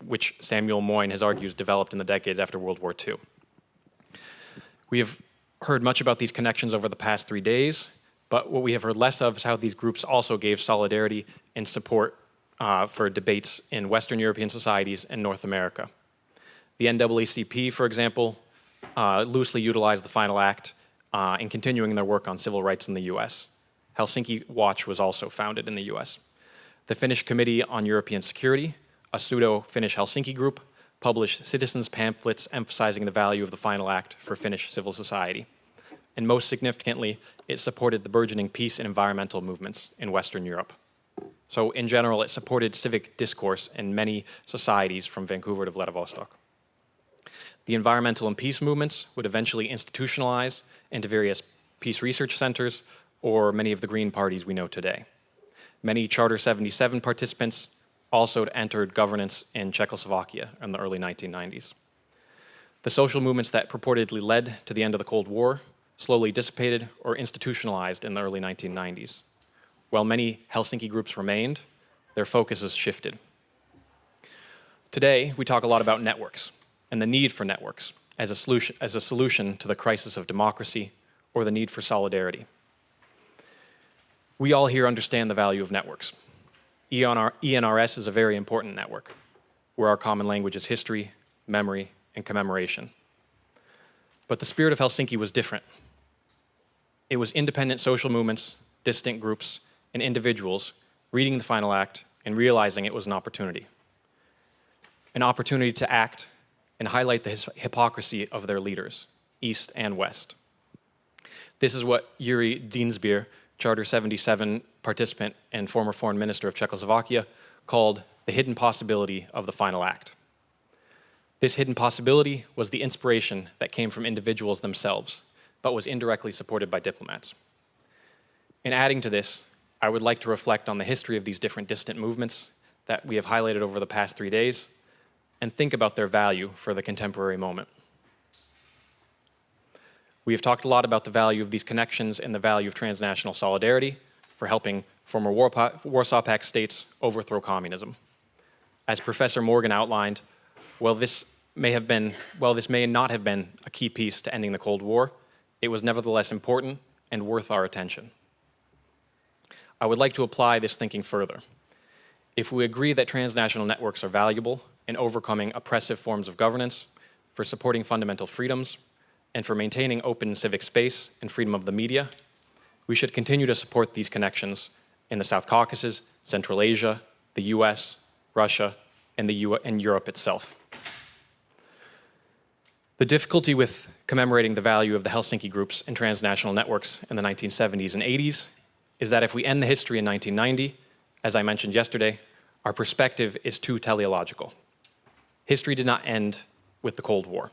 which Samuel Moyn has argued developed in the decades after World War II. We have heard much about these connections over the past 3 days, but what we have heard less of is how these groups also gave solidarity and support for debates in Western European societies and North America. The NAACP, for example, loosely utilized the Final Act in continuing their work on civil rights in the US. Helsinki Watch was also founded in the US. The Finnish Committee on European Security, a pseudo-Finnish Helsinki group, published citizens' pamphlets emphasizing the value of the Final Act for Finnish civil society. And most significantly, it supported the burgeoning peace and environmental movements in Western Europe. So in general, it supported civic discourse in many societies from Vancouver to Vladivostok. The environmental and peace movements would eventually institutionalize into various peace research centers or many of the Green parties we know today. Many Charter 77 participants also entered governance in Czechoslovakia in the early 1990s. The social movements that purportedly led to the end of the Cold War slowly dissipated or institutionalized in the early 1990s. While many Helsinki groups remained, their focuses shifted. Today, we talk a lot about networks and the need for networks as a solution to the crisis of democracy or the need for solidarity. We all here understand the value of networks. ENRS is a very important network, where our common language is history, memory, and commemoration. But the Spirit of Helsinki was different. It was independent social movements, dissident groups, and individuals reading the Final Act and realizing it was an opportunity to act and highlight the hypocrisy of their leaders, East and West. This is what Yuri Dinsbier, Charter 77 participant and former foreign minister of Czechoslovakia, called the hidden possibility of the Final Act. This hidden possibility was the inspiration that came from individuals themselves, but was indirectly supported by diplomats. In adding to this, I would like to reflect on the history of these different dissident movements that we have highlighted over the past 3 days and think about their value for the contemporary moment. We have talked a lot about the value of these connections and the value of transnational solidarity for helping former Warsaw Pact states overthrow communism. As Professor Morgan outlined, while this may not have been a key piece to ending the Cold War, it was nevertheless important and worth our attention. I would like to apply this thinking further. If we agree that transnational networks are valuable in overcoming oppressive forms of governance, for supporting fundamental freedoms, and for maintaining open civic space and freedom of the media, we should continue to support these connections in the South Caucasus, Central Asia, the US, Russia, and Europe itself. The difficulty with commemorating the value of the Helsinki groups and transnational networks in the 1970s and 80s is that if we end the history in 1990, as I mentioned yesterday, our perspective is too teleological. History did not end with the Cold War.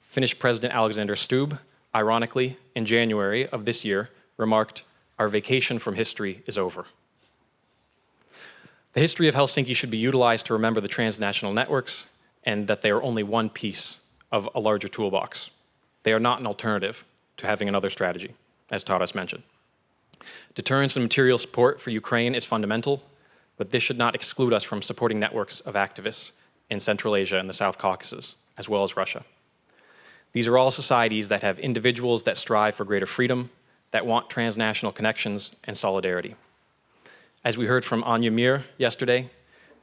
Finnish President Alexander Stubb, ironically, in January of this year, remarked, "Our vacation from history is over." The history of Helsinki should be utilized to remember the transnational networks and that they are only one piece of a larger toolbox. They are not an alternative to having another strategy, as Taras mentioned. Deterrence and material support for Ukraine is fundamental, but this should not exclude us from supporting networks of activists in Central Asia and the South Caucasus, as well as Russia. These are all societies that have individuals that strive for greater freedom, that want transnational connections and solidarity. As we heard from Anya Mir yesterday,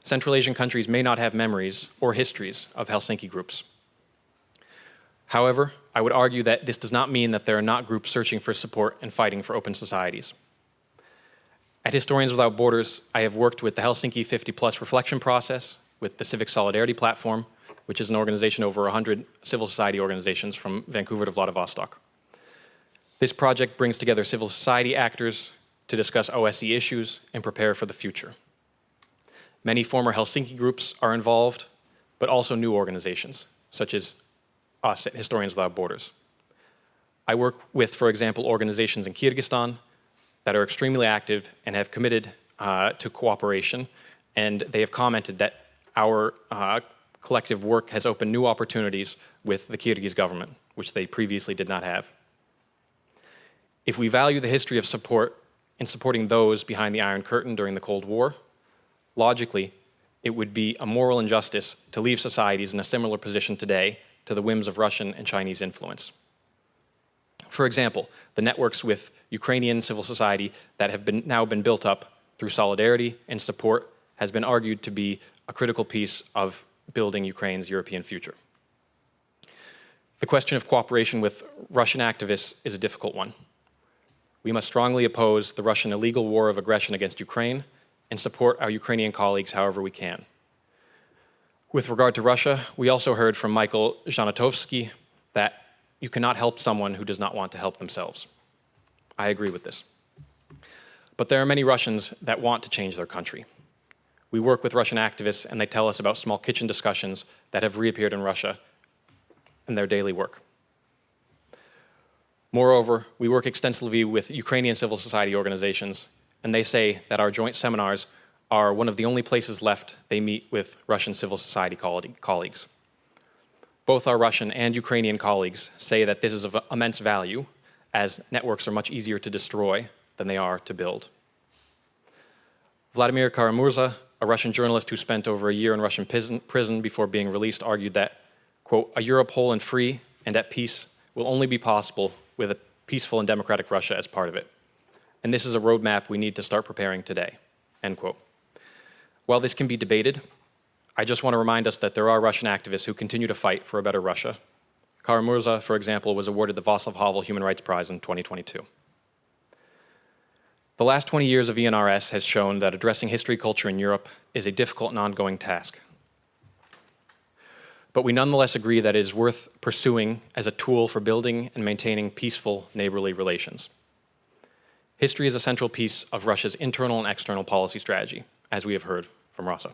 Central Asian countries may not have memories or histories of Helsinki groups. However, I would argue that this does not mean that there are not groups searching for support and fighting for open societies. At Historians Without Borders, I have worked with the Helsinki 50+ reflection process, with the Civic Solidarity Platform, which is an organization over 100 civil society organizations from Vancouver to Vladivostok. This project brings together civil society actors to discuss OSCE issues and prepare for the future. Many former Helsinki groups are involved, but also new organizations, such as us at Historians Without Borders. I work with, for example, organizations in Kyrgyzstan that are extremely active and have committed to cooperation, and they have commented that our collective work has opened new opportunities with the Kyrgyz government, which they previously did not have. If we value the history of support in supporting those behind the Iron Curtain during the Cold War, logically, it would be a moral injustice to leave societies in a similar position today to the whims of Russian and Chinese influence. For example, the networks with Ukrainian civil society that have now been built up through solidarity and support has been argued to be a critical piece of building Ukraine's European future. The question of cooperation with Russian activists is a difficult one. We must strongly oppose the Russian illegal war of aggression against Ukraine and support our Ukrainian colleagues however we can. With regard to Russia, we also heard from Michael Zhanatovsky that you cannot help someone who does not want to help themselves. I agree with this. But there are many Russians that want to change their country. We work with Russian activists and they tell us about small kitchen discussions that have reappeared in Russia in their daily work. Moreover, we work extensively with Ukrainian civil society organizations, and they say that our joint seminars are one of the only places left they meet with Russian civil society colleagues. Both our Russian and Ukrainian colleagues say that this is of immense value, as networks are much easier to destroy than they are to build. Vladimir Kara-Murza, a Russian journalist who spent over a year in Russian prison before being released, argued that, quote, "A Europe whole and free and at peace will only be possible with a peaceful and democratic Russia as part of it. And this is a roadmap we need to start preparing today," end quote. While this can be debated, I just want to remind us that there are Russian activists who continue to fight for a better Russia. Kara-Murza, for example, was awarded the Václav Havel Human Rights Prize in 2022. The last 20 years of ENRS has shown that addressing history culture in Europe is a difficult and ongoing task. But we nonetheless agree that it is worth pursuing as a tool for building and maintaining peaceful neighborly relations. History is a central piece of Russia's internal and external policy strategy, as we have heard from Rasa.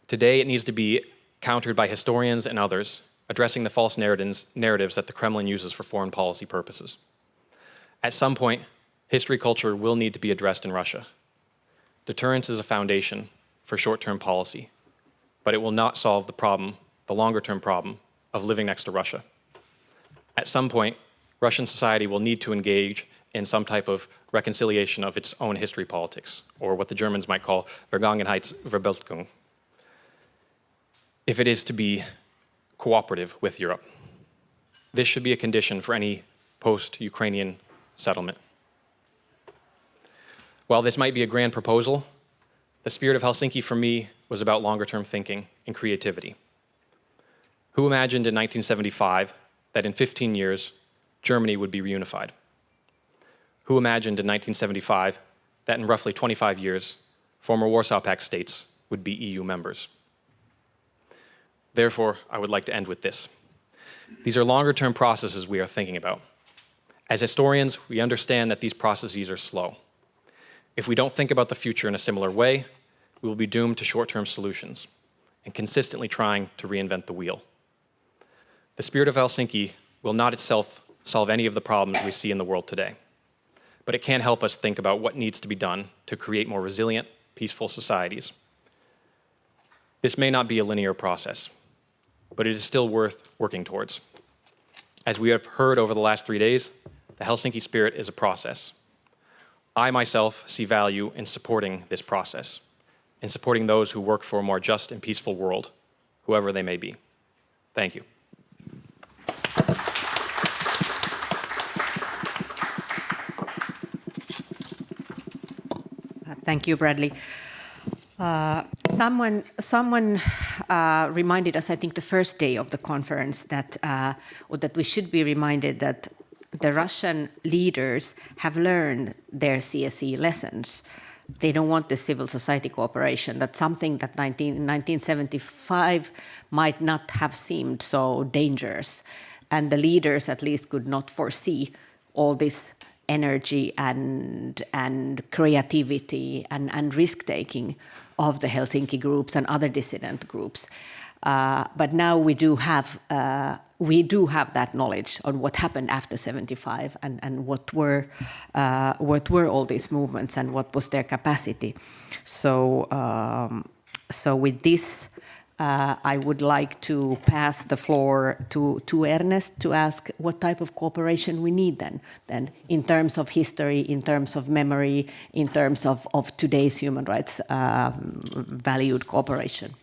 Today, it needs to be countered by historians and others, addressing the false narratives that the Kremlin uses for foreign policy purposes. At some point, history culture will need to be addressed in Russia. Deterrence is a foundation for short-term policy, but it will not solve the problem, the longer-term problem, of living next to Russia. At some point, Russian society will need to engage in some type of reconciliation of its own history politics, or what the Germans might call Vergangenheitsverbildung, if it is to be cooperative with Europe. This should be a condition for any post-Ukrainian settlement. While this might be a grand proposal, the Spirit of Helsinki for me was about longer-term thinking and creativity. Who imagined in 1975 that in 15 years, Germany would be reunified? Who imagined in 1975 that in roughly 25 years, former Warsaw Pact states would be EU members? Therefore, I would like to end with this. These are longer-term processes we are thinking about. As historians, we understand that these processes are slow. If we don't think about the future in a similar way, we will be doomed to short-term solutions and consistently trying to reinvent the wheel. The Spirit of Helsinki will not itself solve any of the problems we see in the world today, but it can help us think about what needs to be done to create more resilient, peaceful societies. This may not be a linear process, but it is still worth working towards. As we have heard over the last 3 days, the Helsinki Spirit is a process. I myself see value in supporting this process, in supporting those who work for a more just and peaceful world, whoever they may be. Thank you. Thank you, Bradley. Someone reminded us, I think, the first day of the conference that we should be reminded that the Russian leaders have learned their CSE lessons. They don't want the civil society cooperation. That's something that in 1975 might not have seemed so dangerous. And the leaders at least could not foresee all this energy and creativity and risk-taking of the Helsinki groups and other dissident groups. But now we do have that knowledge on what happened after 75 and what were all these movements and what was their capacity. So with this, I would like to pass the floor to Ernest to ask what type of cooperation we need then in terms of history, in terms of memory, in terms of today's human rights valued cooperation.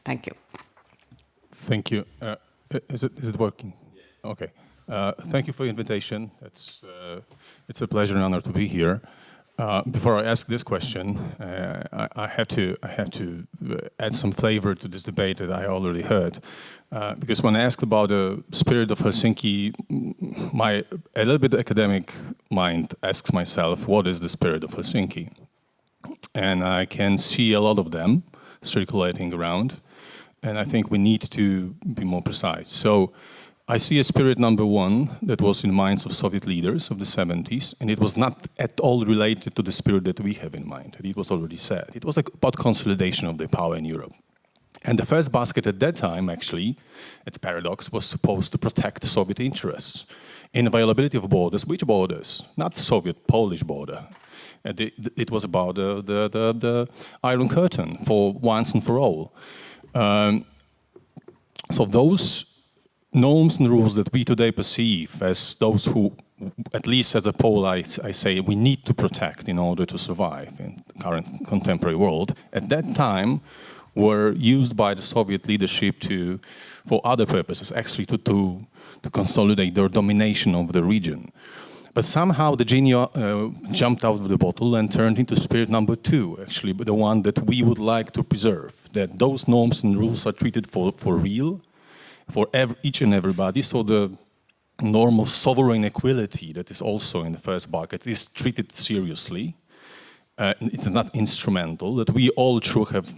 Thank you. Thank you. Is it working? Yeah. Okay. Thank you for the invitation. It's a pleasure and honor to be here. Before I ask this question, I have to add some flavor to this debate that I already heard, because when I asked about the Spirit of Helsinki, a little bit academic mind asks myself, what is the Spirit of Helsinki? And I can see a lot of them circulating around, and I think we need to be more precise. So I see a spirit number one that was in minds of Soviet leaders of the 70s, and it was not at all related to the spirit that we have in mind. It was already said. It was about consolidation of the power in Europe. And the first basket at that time, actually, its paradox, was supposed to protect Soviet interests. Inviolability of borders. Which borders? Not Soviet-Polish border. It was about the Iron Curtain for once and for all. So those norms and rules that we today perceive as those who, at least as a Pole, I say we need to protect in order to survive in the current contemporary world, at that time were used by the Soviet leadership for other purposes, actually to consolidate their domination over the region. But somehow the genie jumped out of the bottle and turned into spirit number two, actually, the one that we would like to preserve, that those norms and rules are treated for real, for each and everybody. So the norm of sovereign equality that is also in the first bucket is treated seriously. It is not instrumental, that we all have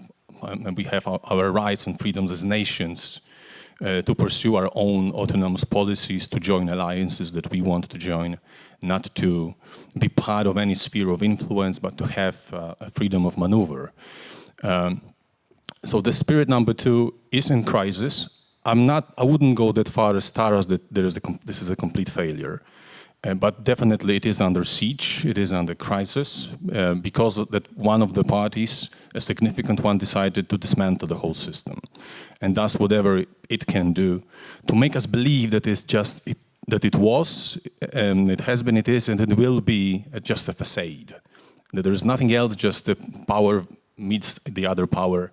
our rights and freedoms as nations to pursue our own autonomous policies, to join alliances that we want to join, not to be part of any sphere of influence, but to have a freedom of maneuver. So the spirit number two is in crisis. I wouldn't go that far as Taras that this is a complete failure, but definitely it is under siege, it is under crisis, because that one of the parties, a significant one, decided to dismantle the whole system, and does whatever it can do to make us believe that that it was, it has been, it is, and it will be just a facade. That there is nothing else, just the power meets the other power,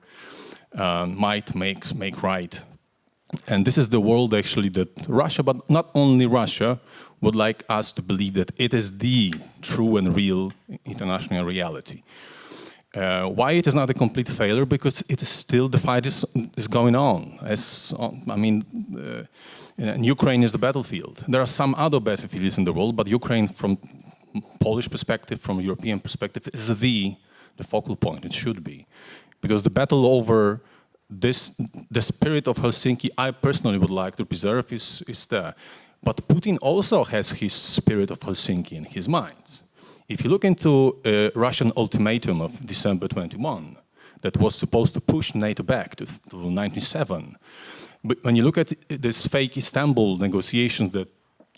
might make right. And this is the world actually that Russia, but not only Russia, would like us to believe that it is the true and real international reality. Why it is not a complete failure? Because it is still, the fight is going on. And Ukraine is the battlefield. There are some other battlefields in the world, but Ukraine, from Polish perspective, from European perspective, is the focal point. It should be. Because the battle over the spirit of Helsinki, I personally would like to preserve is there. But Putin also has his spirit of Helsinki in his mind. If you look into a Russian ultimatum of December 21, that was supposed to push NATO back to 1997, but when you look at this fake Istanbul negotiations that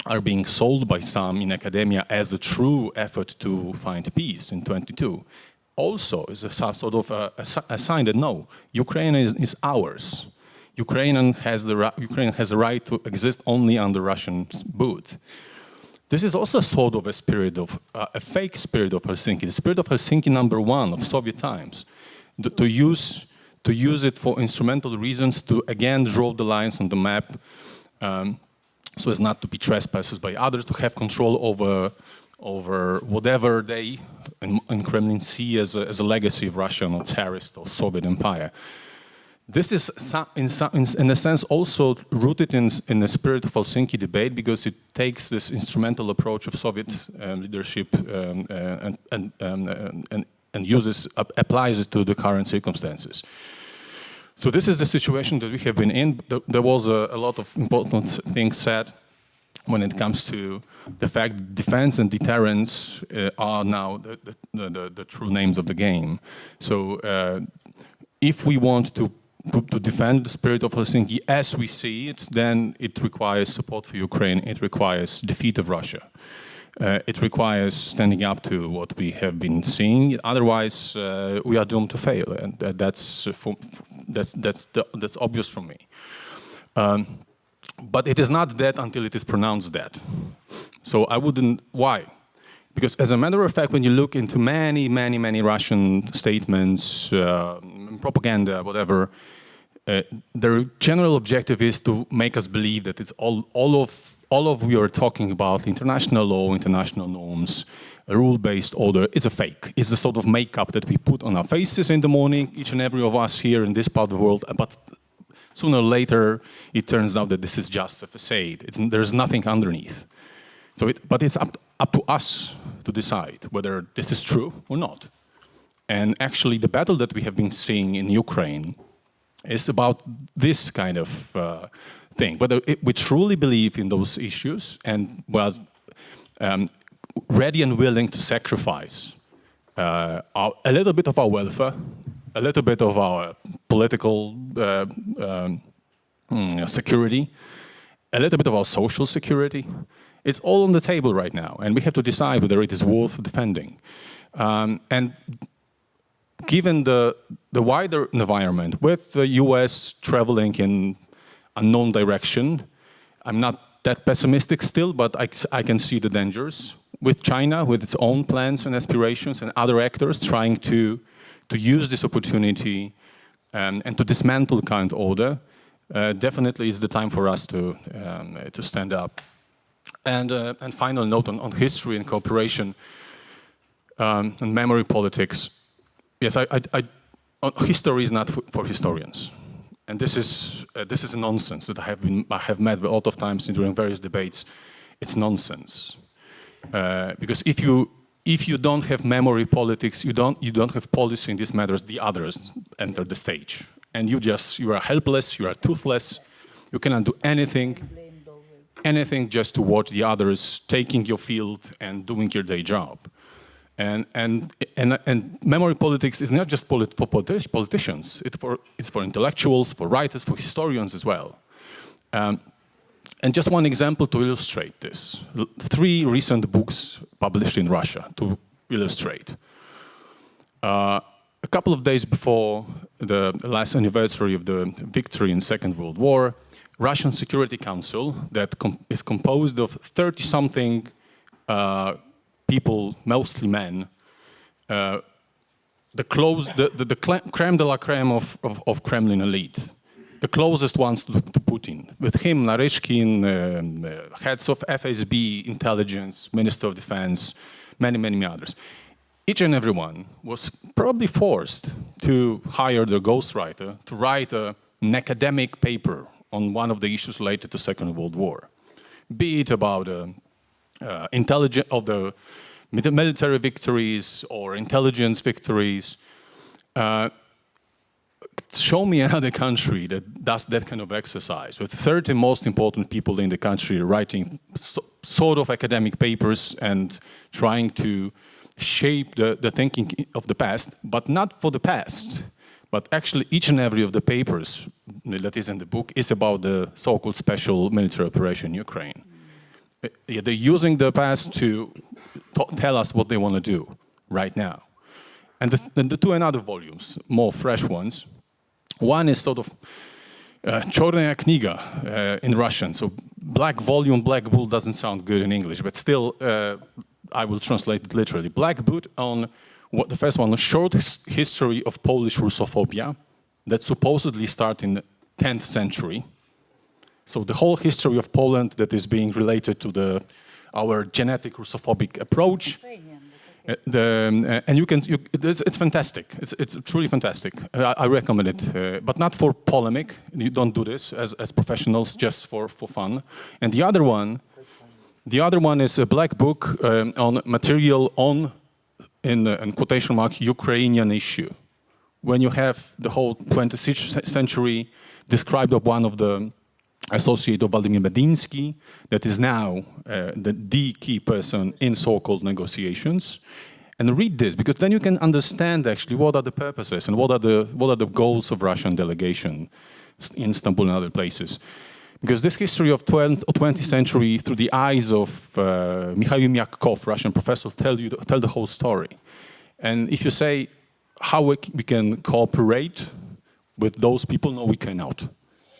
are being sold by some in academia as a true effort to find peace in 22, also is a sort of a sign that no, Ukraine is ours. Ukraine has a right to exist only under Russian boot. This is also sort of a spirit of a fake spirit of Helsinki, the spirit of Helsinki #1 of Soviet times, to use it for instrumental reasons to again draw the lines on the map, so as not to be trespassers by others, to have control over whatever they in Kremlin see as a legacy of Russian or Tsarist or Soviet Empire. This is, in a sense, also rooted in the spirit of Helsinki debate, because it takes this instrumental approach of Soviet leadership and applies it to the current circumstances. So this is the situation that we have been in. There was a lot of important things said when it comes to the fact that defense and deterrence are now the true names of the game. So if we want to defend the spirit of Helsinki as we see it, then it requires support for Ukraine, it requires defeat of Russia. It requires standing up to what we have been seeing. Otherwise, we are doomed to fail, and that's obvious for me. But it is not that until it is pronounced that. So I wouldn't. Why? Because as a matter of fact, when you look into many Russian statements, propaganda, whatever, their general objective is to make us believe that it's all of we are talking about international law, international norms, a rule-based order is a fake. It's the sort of makeup that we put on our faces in the morning, each and every of us here in this part of the world. But sooner or later, it turns out that this is just a facade. There's nothing underneath. But it's up to us to decide whether this is true or not. And actually, the battle that we have been seeing in Ukraine is about this kind of thing. Whether we truly believe in those issues and ready and willing to sacrifice a little bit of our welfare, a little bit of our political security, a little bit of our social security. It's all on the table right now, and we have to decide whether it is worth defending. And given the wider environment, with the US traveling in unknown direction, I'm not that pessimistic still, but I can see the dangers. With China, with its own plans and aspirations, and other actors trying to use this opportunity and to dismantle current order, definitely is the time for us to stand up. And final note on history and cooperation and memory politics. Yes, history is not for historians, and this is a nonsense that I have met a lot of times during various debates. It's nonsense because if you don't have memory politics, you don't have policy in these matters. The others enter the stage, and you are helpless. You are toothless. You cannot do anything just to watch the others taking your field and doing your day job. And memory politics is not just for politicians. It's for intellectuals, for writers, for historians as well. And just one example to illustrate this. 3 recent books published in Russia to illustrate. A couple of days before the last anniversary of the victory in the Second World War, Russian Security Council that is composed of 30-something people, mostly men, the creme de la creme of Kremlin elite, the closest ones to Putin. With him, Narishkin, heads of FSB, intelligence, Minister of Defense, many, many others. Each and every one was probably forced to hire their ghostwriter to write an academic paper on one of the issues related to Second World War, be it about the military victories or intelligence victories. Show me another country that does that kind of exercise, with 30 most important people in the country writing sort of academic papers and trying to shape the thinking of the past, but not for the past. But actually, each and every of the papers that is in the book is about the so-called special military operation in Ukraine. They're using the past to tell us what they want to do right now. And the two and other volumes, more fresh ones. One is sort of Chornaya Kniga in Russian. So black volume, black bull doesn't sound good in English, but still I will translate it literally. Black book on what the first one, a short history of Polish Russophobia that supposedly started in the 10th century. So the whole history of Poland that is being related to our genetic Russophobic approach. And it's fantastic. It's truly fantastic. I recommend it, but not for polemic. You don't do this as professionals, just for fun. And the other one is a black book on material on, in quotation mark, Ukrainian issue. When you have the whole 20th century described of one of the associate of Vladimir Medinsky, that is now the key person in so-called negotiations. And read this, because then you can understand actually what are the purposes and what are the goals of Russian delegation in Istanbul and other places. Because this history of 20th century through the eyes of Mikhail Myakov, Russian professor, tell the whole story. And if you say how we can cooperate with those people, no, we cannot.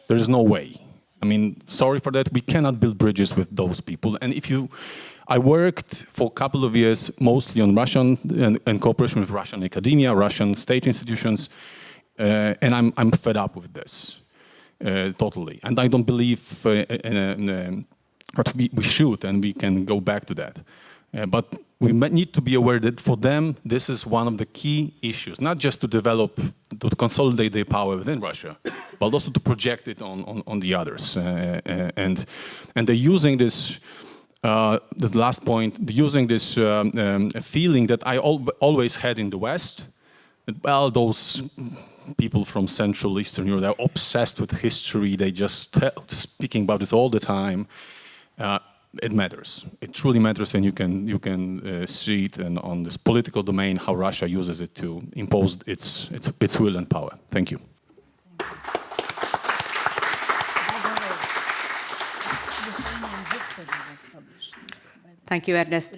There is no way. I mean, sorry for that, we cannot build bridges with those people. And I worked for a couple of years mostly on Russian and cooperation with Russian academia, Russian state institutions, and I'm fed up with this. Totally. And I don't believe that we should, and we can go back to that. But we need to be aware that for them, this is one of the key issues, not just to develop, to consolidate their power within Russia, but also to project it on the others. And they're using this, the last point, they're using this feeling that I always had in the West, that, well, those people from Central Eastern Europe, they're obsessed with history, they just speaking about this all the time. It matters. It truly matters, and you can see it on this political domain how Russia uses it to impose its will and power. Thank you. Thank you, Ernest.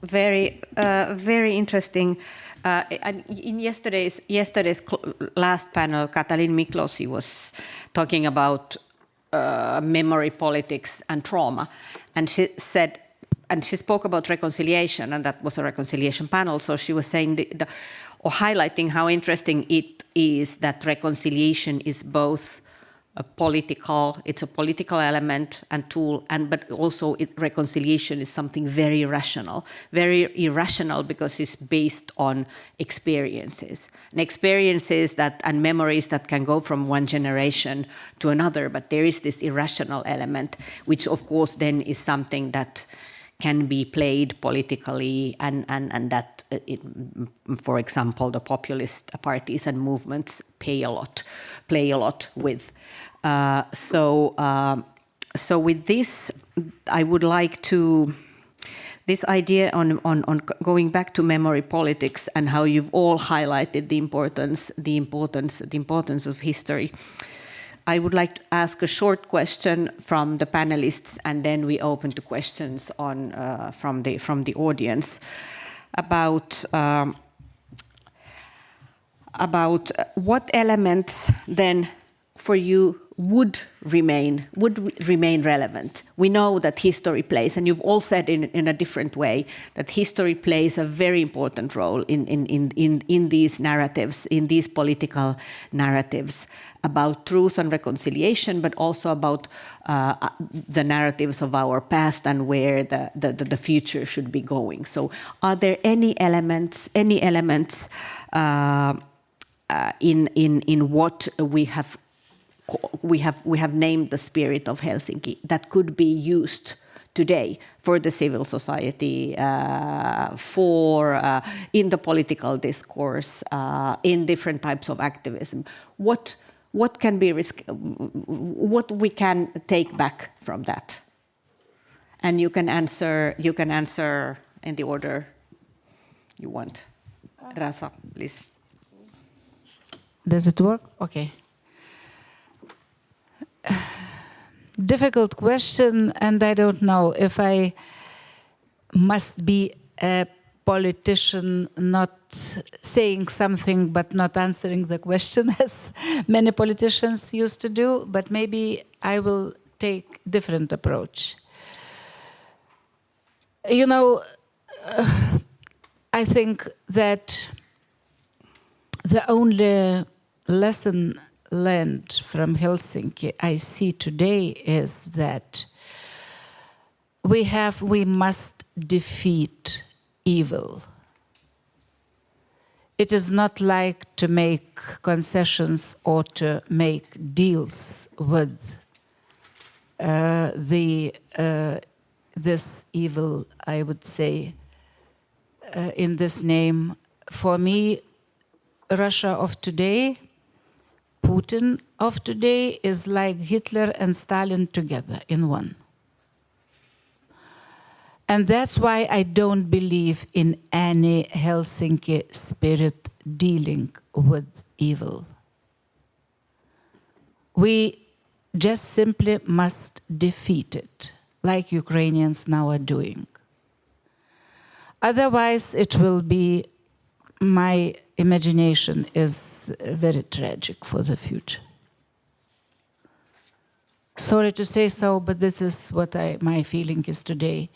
Very interesting. In yesterday's last panel, Katalin Miklosi was talking about memory politics and trauma, and she said, and she spoke about reconciliation, and that was a reconciliation panel. So she was saying or highlighting how interesting it is that reconciliation is both it's a political element and tool, but also reconciliation is something very very irrational, because it's based on experiences and memories that can go from one generation to another. But there is this irrational element, which of course then is something that can be played politically, and that, for example, the populist parties and movements play a lot with. So with this, I would like to, this idea on going back to memory politics and how you've all highlighted the importance of history. I would like to ask a short question from the panelists, and then we open to questions from the audience about what elements then for you would remain relevant? We know that history plays, and you've all said in a different way, that history plays a very important role in these narratives, in these political narratives about truth and reconciliation, but also about the narratives of our past and where the future should be going. So are there any elements in what we have named the Spirit of Helsinki that could be used today for the civil society, in the political discourse, in different types of activism? What can be what we can take back from that? And you can answer in the order you want. Rasa, please. Does it work? Okay. Difficult question, and I don't know if I must be a politician not saying something but not answering the question as many politicians used to do, but maybe I will take different approach. You know, I think that the only lesson learned from Helsinki I see today is that we must defeat evil. It is not like to make concessions or to make deals with this evil, I would say, in this name. For me, Russia of today, Putin of today is like Hitler and Stalin together in one. And that's why I don't believe in any Helsinki spirit dealing with evil. We just simply must defeat it, like Ukrainians now are doing. Otherwise, it will be, my imagination is very tragic for the future. Sorry to say so, but this is what my feeling is today.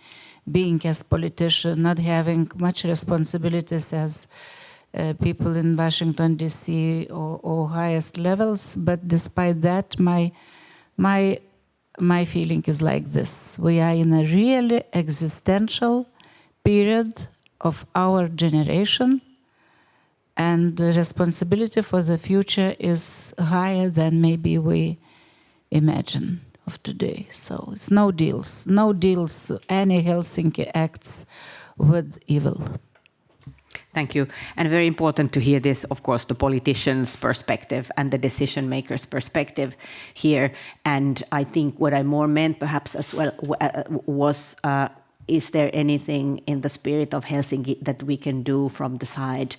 Being as politician, not having much responsibilities as people in Washington, D.C. or highest levels, but despite that, my feeling is like this. We are in a really existential period of our generation, and the responsibility for the future is higher than maybe we imagine of today. So it's no deals, any Helsinki acts with evil. Thank you. And very important to hear this, of course, the politician's perspective and the decision maker's perspective here. And I think what I more meant perhaps as well was, is there anything in the Spirit of Helsinki that we can do from the side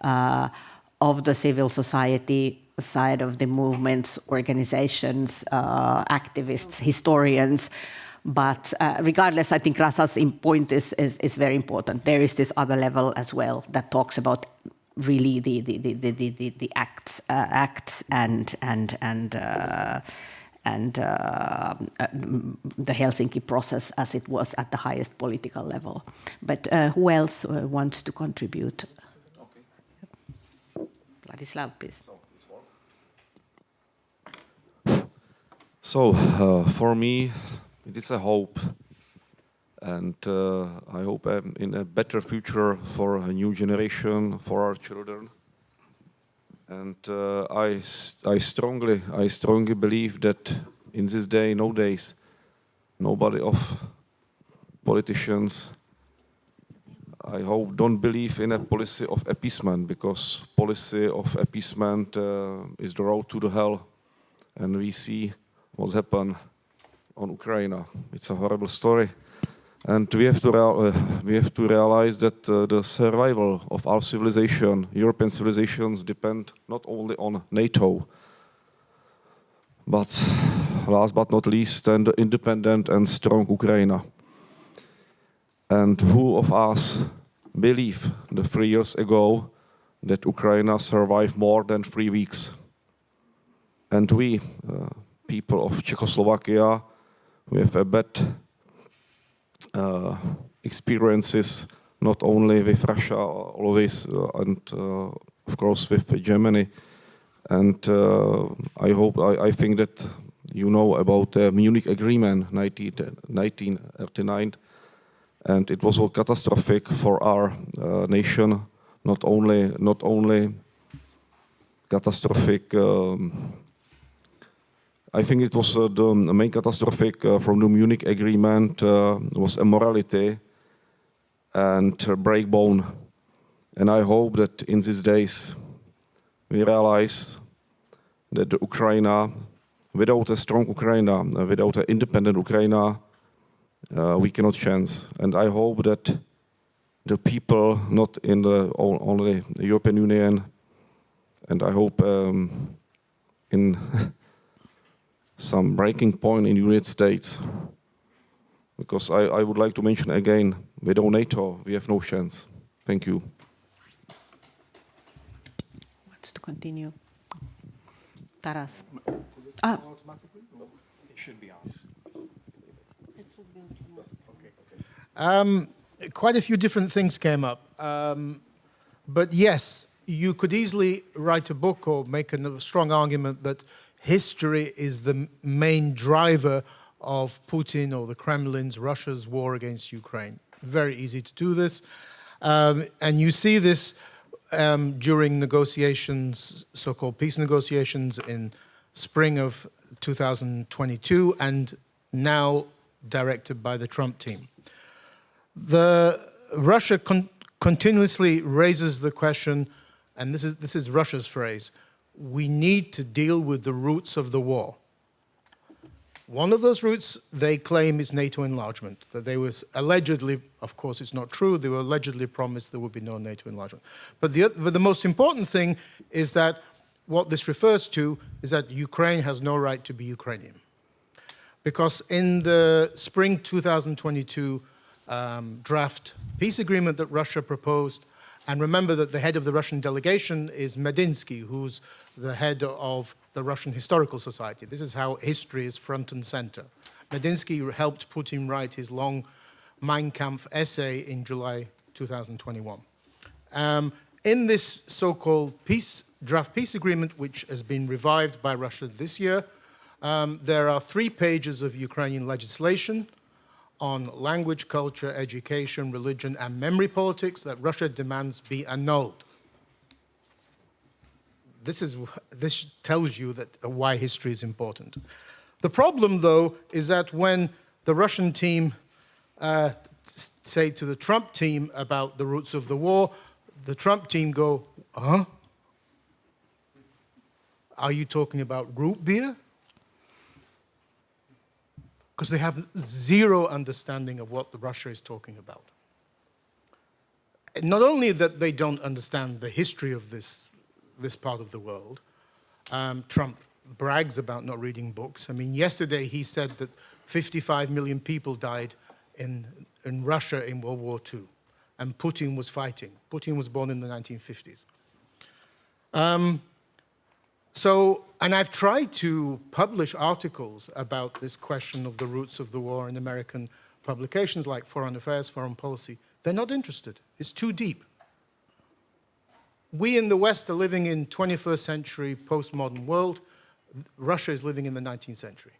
of the civil society, side of the movements, organizations, activists, historians? But regardless, I think Rasa's point is very important. There is this other level as well that talks about really the acts and the Helsinki process as it was at the highest political level. But who else wants to contribute? Ladislav, please. So for me, it is a hope, and I hope in a better future for a new generation, for our children. And I strongly believe that in this day, nowadays, nobody of politicians, I hope, don't believe in a policy of appeasement, because policy of appeasement is the road to the hell, and we see what's happened on Ukraine. It's a horrible story, and we have to realize that the survival of our civilization, European civilizations, depend not only on NATO, but last but not least, an independent and strong Ukraine. And who of us believed 3 years ago that Ukraine survived more than 3 weeks? And we, people of Czechoslovakia, we have a bad experiences not only with Russia always and of course with Germany. And I think that you know about the Munich Agreement 1939, and it was all catastrophic for our nation. Not only catastrophic. I think it was the main catastrophic from the Munich Agreement was immorality and breakbone. And I hope that in these days we realize that the Ukraine, without a strong Ukraine, without an independent Ukraine, we cannot chance. And I hope that the people, not in the only the European Union, and I hope in some breaking point in the United States, because I would like to mention again, without NATO, we have no chance. Thank you. Wants to continue? Taras. It should be on. Quite a few different things came up. But yes, you could easily write a book or make a strong argument that history is the main driver of Putin or the Kremlin's, Russia's war against Ukraine. Very easy to do this. And you see this during negotiations, so-called peace negotiations in spring of 2022 and now directed by the Trump team. Russia continuously raises the question, and this is Russia's phrase, we need to deal with the roots of the war. One of those roots, they claim, is NATO enlargement, that they was allegedly, of course it's not true, they were allegedly promised there would be no NATO enlargement. But the most important thing is that what this refers to is that Ukraine has no right to be Ukrainian. Because in the spring 2022 draft peace agreement that Russia proposed, and remember that the head of the Russian delegation is Medinsky, who's the head of the Russian Historical Society. This is how history is front and center. Medinsky helped Putin write his long Mein Kampf essay in July 2021. In this so-called draft peace agreement, which has been revived by Russia this year, there are 3 pages of Ukrainian legislation on language, culture, education, religion, and memory politics that Russia demands be annulled. This tells you that why history is important. The problem, though, is that when the Russian team say to the Trump team about the roots of the war, the Trump team go, huh? Are you talking about root beer? Because they have zero understanding of what Russia is talking about. Not only that they don't understand the history of this part of the world, Trump brags about not reading books. I mean, yesterday he said that 55 million people died in Russia in World War II, and Putin was fighting. Putin was born in the 1950s. And I've tried to publish articles about this question of the roots of the war in American publications like Foreign Affairs, Foreign Policy. They're not interested. It's too deep. We in the West are living in 21st century postmodern world. Russia is living in the 19th century.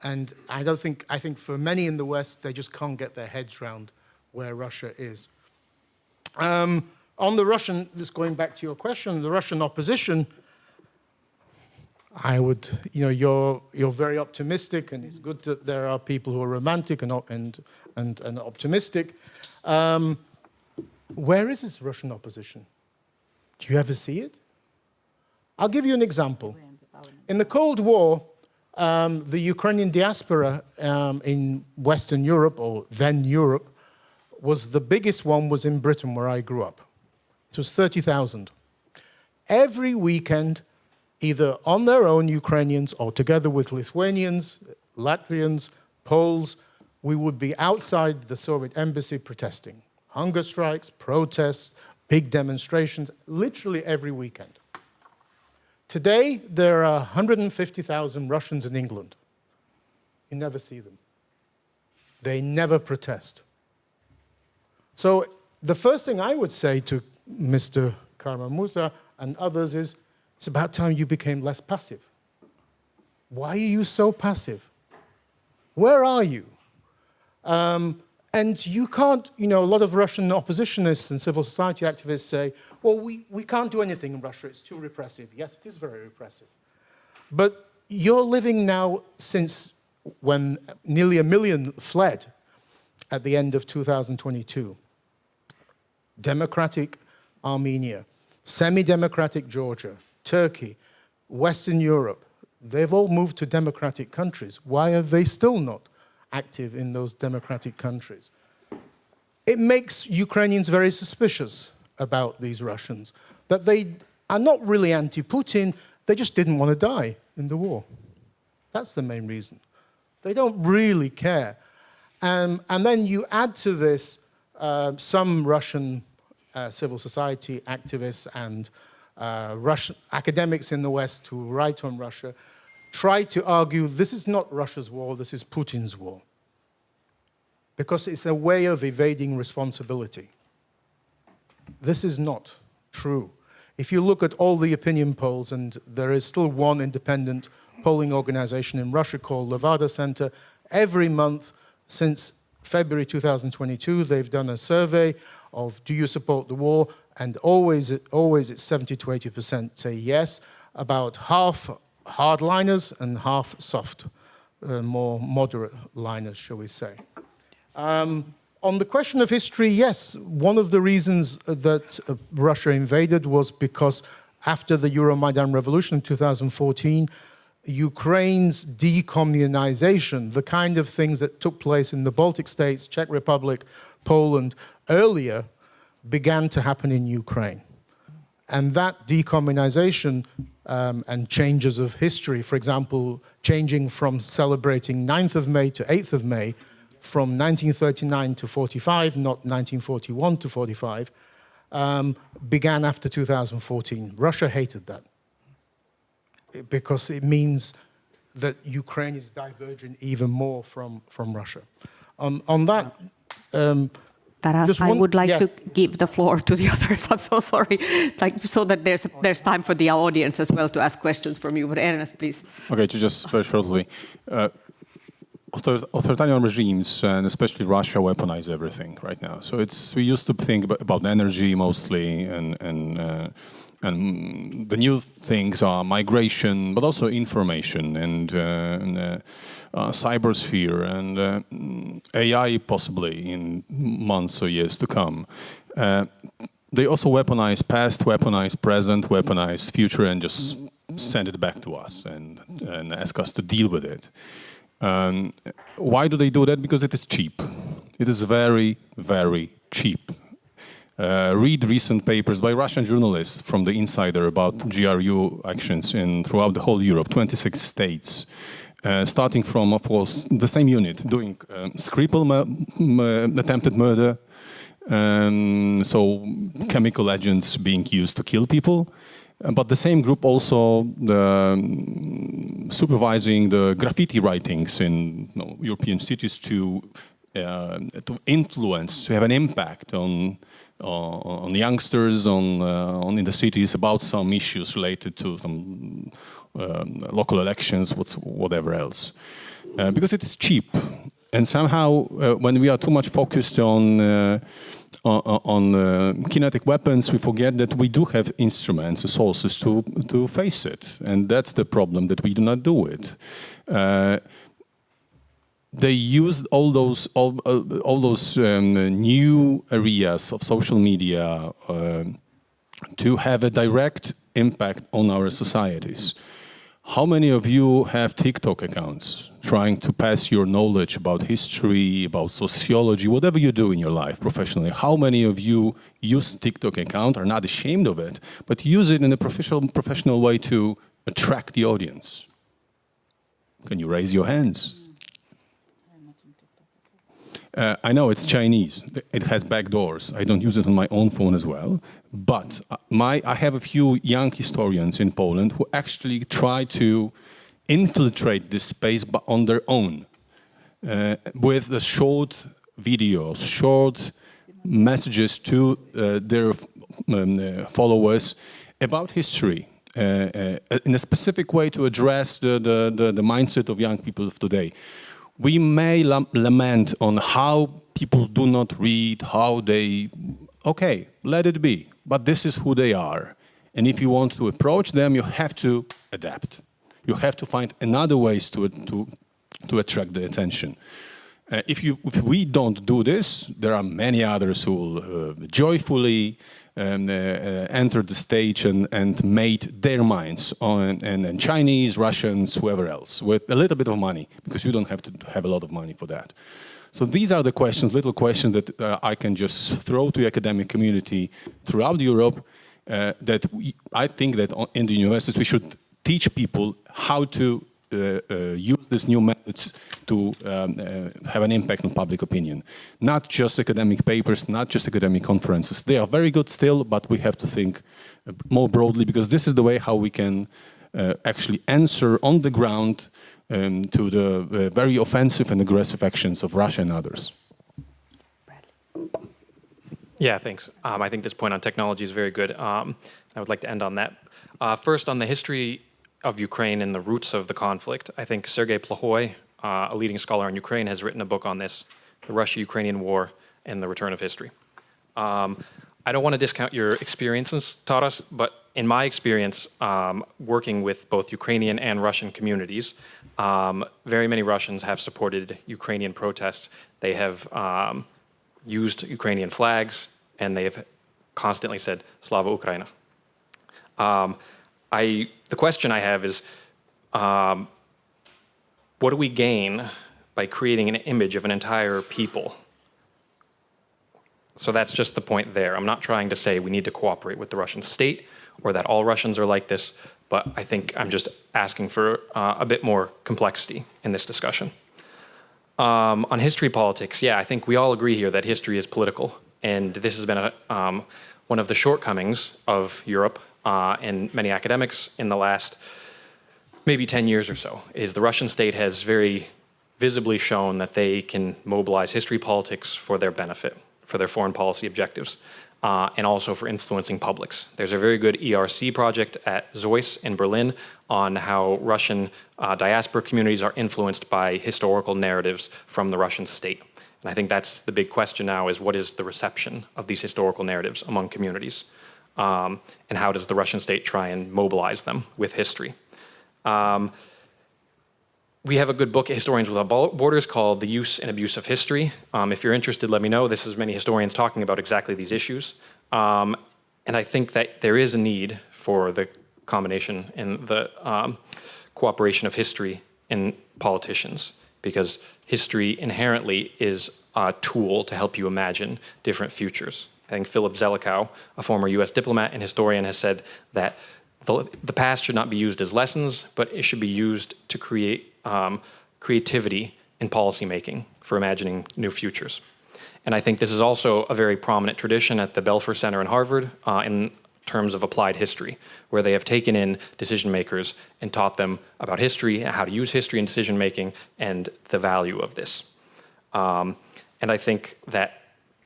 And I think for many in the West, they just can't get their heads around where Russia is. On the Russian, this going back to your question, the Russian opposition, I would, you're very optimistic, and it's good that there are people who are romantic and optimistic. Where is this Russian opposition? Do you ever see it? I'll give you an example. In the Cold War, the Ukrainian diaspora in Western Europe, or then Europe, the biggest one was in Britain, where I grew up. It was 30,000. Every weekend, either on their own, Ukrainians, or together with Lithuanians, Latvians, Poles, we would be outside the Soviet embassy protesting. Hunger strikes, protests, big demonstrations, literally every weekend. Today, there are 150,000 Russians in England. You never see them. They never protest. So the first thing I would say to Mr. Kara-Murza and others is, it's about time you became less passive. Why are you so passive? Where are you? And you can't, a lot of Russian oppositionists and civil society activists say, well, we can't do anything in Russia, it's too repressive. Yes, it is very repressive. But you're living now since when nearly 1 million fled at the end of 2022. Democratic Armenia, semi-democratic Georgia, Turkey, Western Europe, they've all moved to democratic countries. Why are they still not active in those democratic countries? It makes Ukrainians very suspicious about these Russians, that they are not really anti-Putin, they just didn't want to die in the war. That's the main reason. They don't really care. And then you add to this some Russian civil society activists and Russian academics in the West who write on Russia try to argue this is not Russia's war, this is Putin's war. Because it's a way of evading responsibility. This is not true. If you look at all the opinion polls, and there is still one independent polling organization in Russia called Levada Center, every month since February 2022, they've done a survey of do you support the war, and always it's 70 to 80% say yes, about half hardliners and half soft, more moderate liners, shall we say. On the question of history, yes, one of the reasons that Russia invaded was because after the Euromaidan revolution in 2014, Ukraine's decommunization, the kind of things that took place in the Baltic states, Czech Republic, Poland earlier, began to happen in Ukraine. And that decommunization and changes of history, for example, changing from celebrating 9th of May to 8th of May, from 1939 to 45, not 1941 to 45, began after 2014. Russia hated that because it means that Ukraine is diverging even more from Russia. On that, Taras, I would like to give the floor to the others. I'm so sorry, so that there's time for the audience as well to ask questions from you. But Ernest, please. Okay, just very shortly. Authoritarian regimes, and especially Russia, weaponize everything right now. So we used to think about energy mostly, and the new things are migration, but also information and cybersphere and AI possibly in months or years to come. They also weaponize past, weaponize present, weaponize future, and just send it back to us and ask us to deal with it. Why do they do that? Because it is cheap. It is very, very cheap. Read recent papers by Russian journalists from the Insider about GRU actions throughout the whole Europe, 26 states. Starting from, of course, the same unit doing Skripal attempted murder, so chemical agents being used to kill people. But the same group also supervising the graffiti writings in European cities to influence, to have an impact on youngsters, in the cities about some issues related to some local elections, whatever else, because it is cheap. And somehow, when we are too much focused on kinetic weapons, we forget that we do have instruments, sources to face it, and that's the problem, that we do not do it. They used all those new areas of social media to have a direct impact on our societies. How many of you have TikTok accounts trying to pass your knowledge about history, about sociology, whatever you do in your life professionally? How many of you use TikTok account, are not ashamed of it, but use it in a professional way to attract the audience? Can you raise your hands? I know it's Chinese. It has back doors. I don't use it on my own phone as well. But I have a few young historians in Poland who actually try to infiltrate this space but on their own with the short videos, short messages to their followers about history in a specific way to address the mindset of young people of today. We may lament on how people do not read, how they... Okay, let it be. But this is who they are. And if you want to approach them, you have to adapt. You have to find another ways to attract the attention. If we don't do this, there are many others who will joyfully entered the stage and made their minds on and Chinese, Russians, whoever else, with a little bit of money, because you don't have to have a lot of money for that. So these are the questions, little questions that I can just throw to the academic community throughout Europe. I think that in the universities we should teach people how to use these new methods to have an impact on public opinion. Not just academic papers, not just academic conferences. They are very good still, but we have to think more broadly, because this is the way how we can actually answer on the ground to the very offensive and aggressive actions of Russia and others. Yeah, thanks. I think this point on technology is very good. I would like to end on that. First, on the history of Ukraine and the roots of the conflict, I think Sergei Plokhoy, a leading scholar on Ukraine, has written a book on this, The Russia-Ukrainian War and the Return of History. I don't want to discount your experiences, Taras, but in my experience, working with both Ukrainian and Russian communities, very many Russians have supported Ukrainian protests. They have used Ukrainian flags, and they have constantly said, Slava Ukraina. The question I have is, what do we gain by creating an image of an entire people? So that's just the point there. I'm not trying to say we need to cooperate with the Russian state or that all Russians are like this, but I think I'm just asking for a bit more complexity in this discussion. On history politics, yeah, I think we all agree here that history is political, and this has been one of the shortcomings of Europe and many academics in the last maybe 10 years or so, is the Russian state has very visibly shown that they can mobilize history politics for their benefit, for their foreign policy objectives, and also for influencing publics. There's a very good ERC project at Zeus in Berlin on how Russian diaspora communities are influenced by historical narratives from the Russian state. And I think that's the big question now, is what is the reception of these historical narratives among communities? And how does the Russian state try and mobilize them with history? We have a good book at Historians Without Borders called The Use and Abuse of History. If you're interested, let me know. This is many historians talking about exactly these issues. And I think that there is a need for the combination and the cooperation of history and politicians, because history inherently is a tool to help you imagine different futures. I think Philip Zelikow, a former US diplomat and historian, has said that the past should not be used as lessons, but it should be used to create creativity in policymaking for imagining new futures. And I think this is also a very prominent tradition at the Belfer Center in Harvard in terms of applied history, where they have taken in decision makers and taught them about history and how to use history in decision making and the value of this. And I think that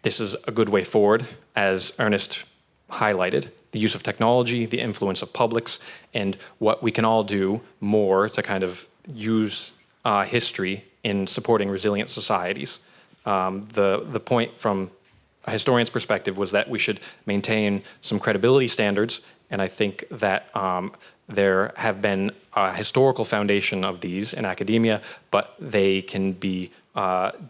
this is a good way forward, as Ernest highlighted, the use of technology, the influence of publics, and what we can all do more to kind of use history in supporting resilient societies. The point from a historian's perspective was that we should maintain some credibility standards, and I think that there have been a historical foundation of these in academia, but they can be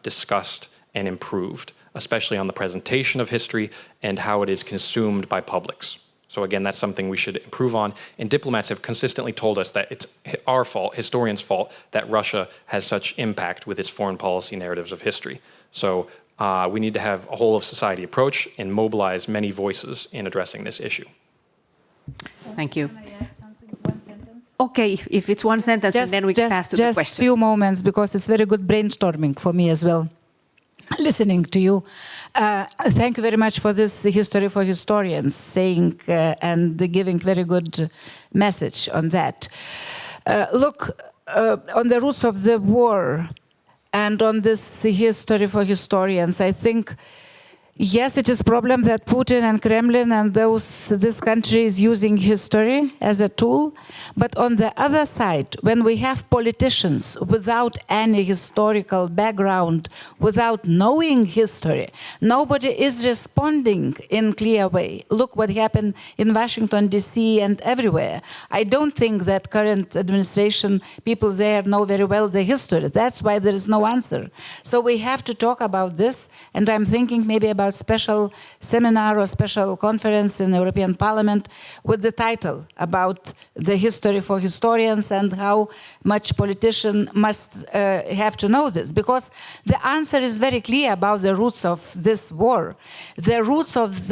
discussed and improved, especially on the presentation of history and how it is consumed by publics. So again, that's something we should improve on. And diplomats have consistently told us that it's our fault, historians' fault, that Russia has such impact with its foreign policy narratives of history. So we need to have a whole of society approach and mobilize many voices in addressing this issue. Thank you. Can I add something, one sentence? Okay, if it's one sentence, and then we can pass to the question. Just few moments, because it's very good brainstorming for me as well. listening to you. Thank you very much for this History for Historians, saying and giving very good message on that. Look, on the roots of the war and on this History for Historians, I think, yes, it is a problem that Putin and Kremlin and this country is using history as a tool. But on the other side, when we have politicians without any historical background, without knowing history, nobody is responding in a clear way. Look what happened in Washington, D.C. and everywhere. I don't think that current administration, people there know very well the history. That's why there is no answer. So we have to talk about this, and I'm thinking maybe about special seminar or special conference in the European Parliament with the title about the history for historians and how much politician must have to know this. Because the answer is very clear about the roots of this war. The roots of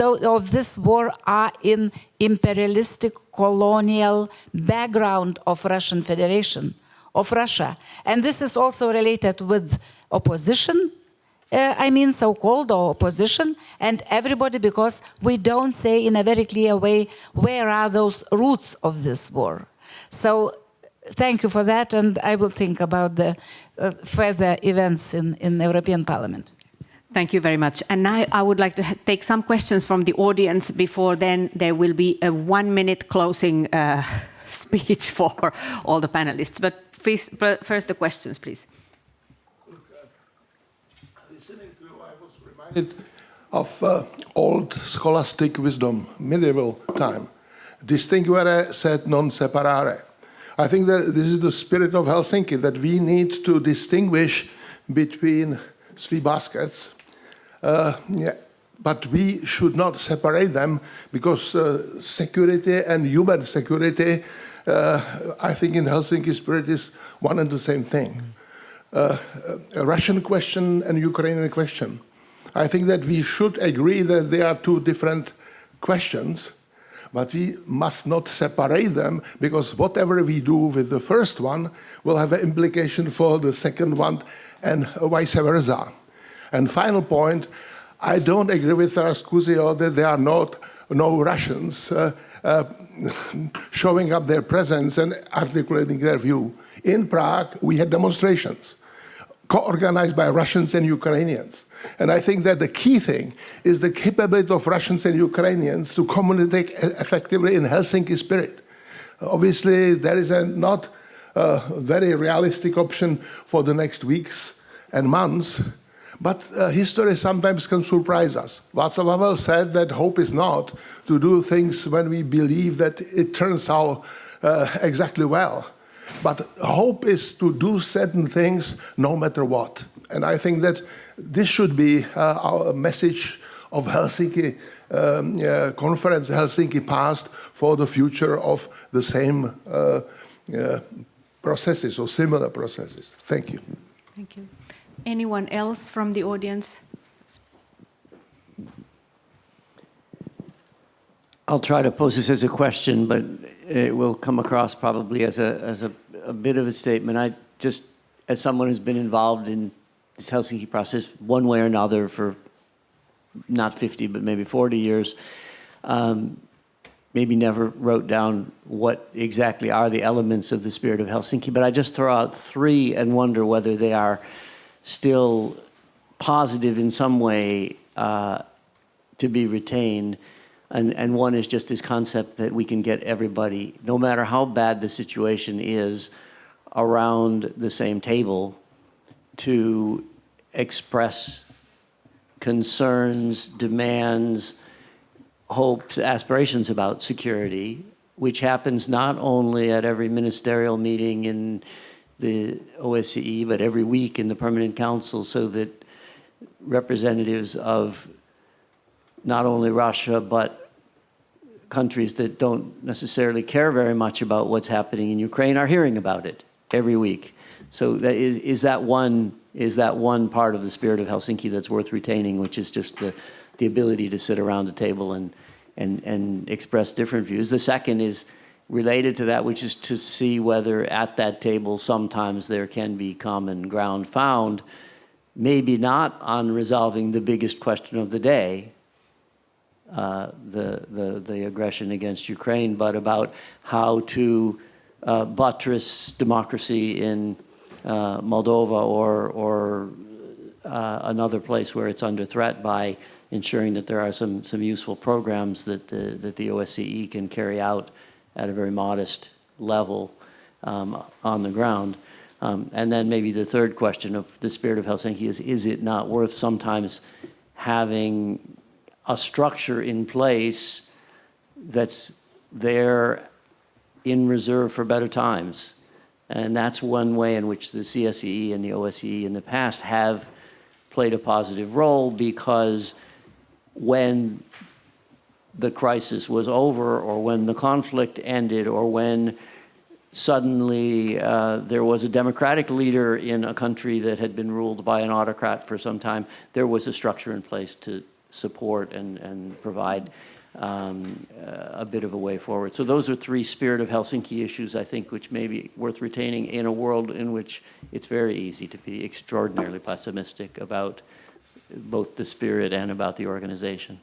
this war are in imperialistic colonial background of Russian Federation, of Russia. And this is also related with opposition, I mean so-called opposition, and everybody, because we don't say in a very clear way where are those roots of this war. So thank you for that, and I will think about the further events in the European Parliament. Thank you very much. And now I would like to take some questions from the audience. Before then, there will be a 1-minute closing speech for all the panelists. But first the questions, please. Of old scholastic wisdom, medieval time. Distinguere sed non separare. I think that this is the spirit of Helsinki, that we need to distinguish between three baskets, but we should not separate them, because security and human security, I think in Helsinki spirit is one and the same thing. A Russian question and Ukrainian question. I think that we should agree that they are two different questions, but we must not separate them, because whatever we do with the first one will have an implication for the second one, and vice versa. And final point, I don't agree with Kuzio that there are no Russians showing up their presence and articulating their view. In Prague, we had demonstrations co-organized by Russians and Ukrainians. And I think that the key thing is the capability of Russians and Ukrainians to communicate effectively in Helsinki spirit. Obviously, there is not a very realistic option for the next weeks and months, but history sometimes can surprise us. Václav Havel said that hope is not to do things when we believe that it turns out exactly well. But hope is to do certain things no matter what. And I think that this should be our message of Helsinki conference, Helsinki past, for the future of the same processes or similar processes. Thank you. Thank you. Anyone else from the audience? I'll try to pose this as a question, but it will come across probably as a bit of a statement. I just, as someone who's been involved in this Helsinki process one way or another for not 50, but maybe 40 years, maybe never wrote down what exactly are the elements of the Spirit of Helsinki, but I just throw out three and wonder whether they are still positive in some way to be retained. And one is just this concept that we can get everybody, no matter how bad the situation is, around the same table to express concerns, demands, hopes, aspirations about security, which happens not only at every ministerial meeting in the OSCE, but every week in the Permanent Council, so that representatives of not only Russia, but countries that don't necessarily care very much about what's happening in Ukraine are hearing about it every week. So that is that one part of the Spirit of Helsinki that's worth retaining, which is just the ability to sit around a table and express different views. The second is related to that, which is to see whether at that table sometimes there can be common ground found maybe not on resolving the biggest question of the day, the aggression against Ukraine, but about how to buttress democracy in Moldova or another place where it's under threat by ensuring that there are some useful programs that the OSCE can carry out at a very modest level on the ground. And then maybe the third question of the Spirit of Helsinki is it not worth sometimes having a structure in place that's there in reserve for better times? And that's one way in which the CSCE and the OSCE in the past have played a positive role, because when the crisis was over, or when the conflict ended, or when suddenly there was a democratic leader in a country that had been ruled by an autocrat for some time, there was a structure in place to support and provide a bit of a way forward. So those are three Spirit of Helsinki issues, I think, which may be worth retaining in a world in which it's very easy to be extraordinarily pessimistic about both the spirit and about the organization.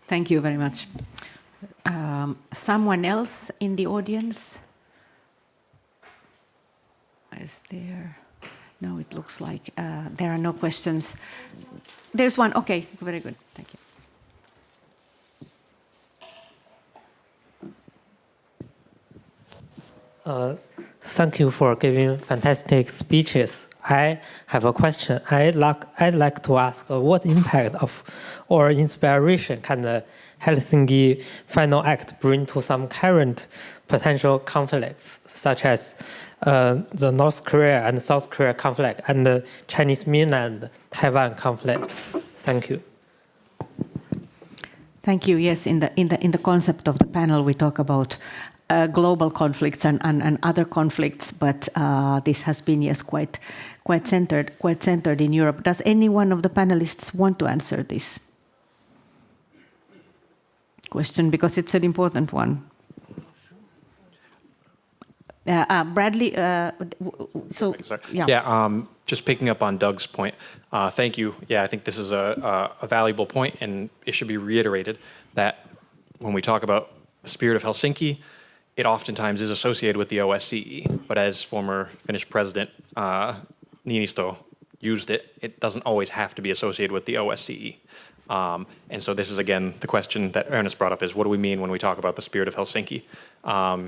Thank you very much. Someone else in the audience? Is there? No, it looks like there are no questions. There's one. Okay, very good. Thank you. Thank you for giving fantastic speeches. I have a question. I'd like to ask what impact or inspiration can the Helsinki Final Act bring to some current potential conflicts, such as the North Korea and South Korea conflict and the Chinese mainland Taiwan conflict? Thank you. Thank you. Yes, in the concept of the panel, we talk about global conflicts and other conflicts, but this has been, yes, quite centered in Europe. Does any one of the panelists want to answer this question, because it's an important one? Bradley, just picking up on Doug's point, thank you. Yeah, I think this is a valuable point, and it should be reiterated that when we talk about the Spirit of Helsinki, it oftentimes is associated with the OSCE, but as former Finnish President Niinisto used it, it doesn't always have to be associated with the OSCE. And so this is, again, the question that Ernest brought up is, what do we mean when we talk about the Spirit of Helsinki?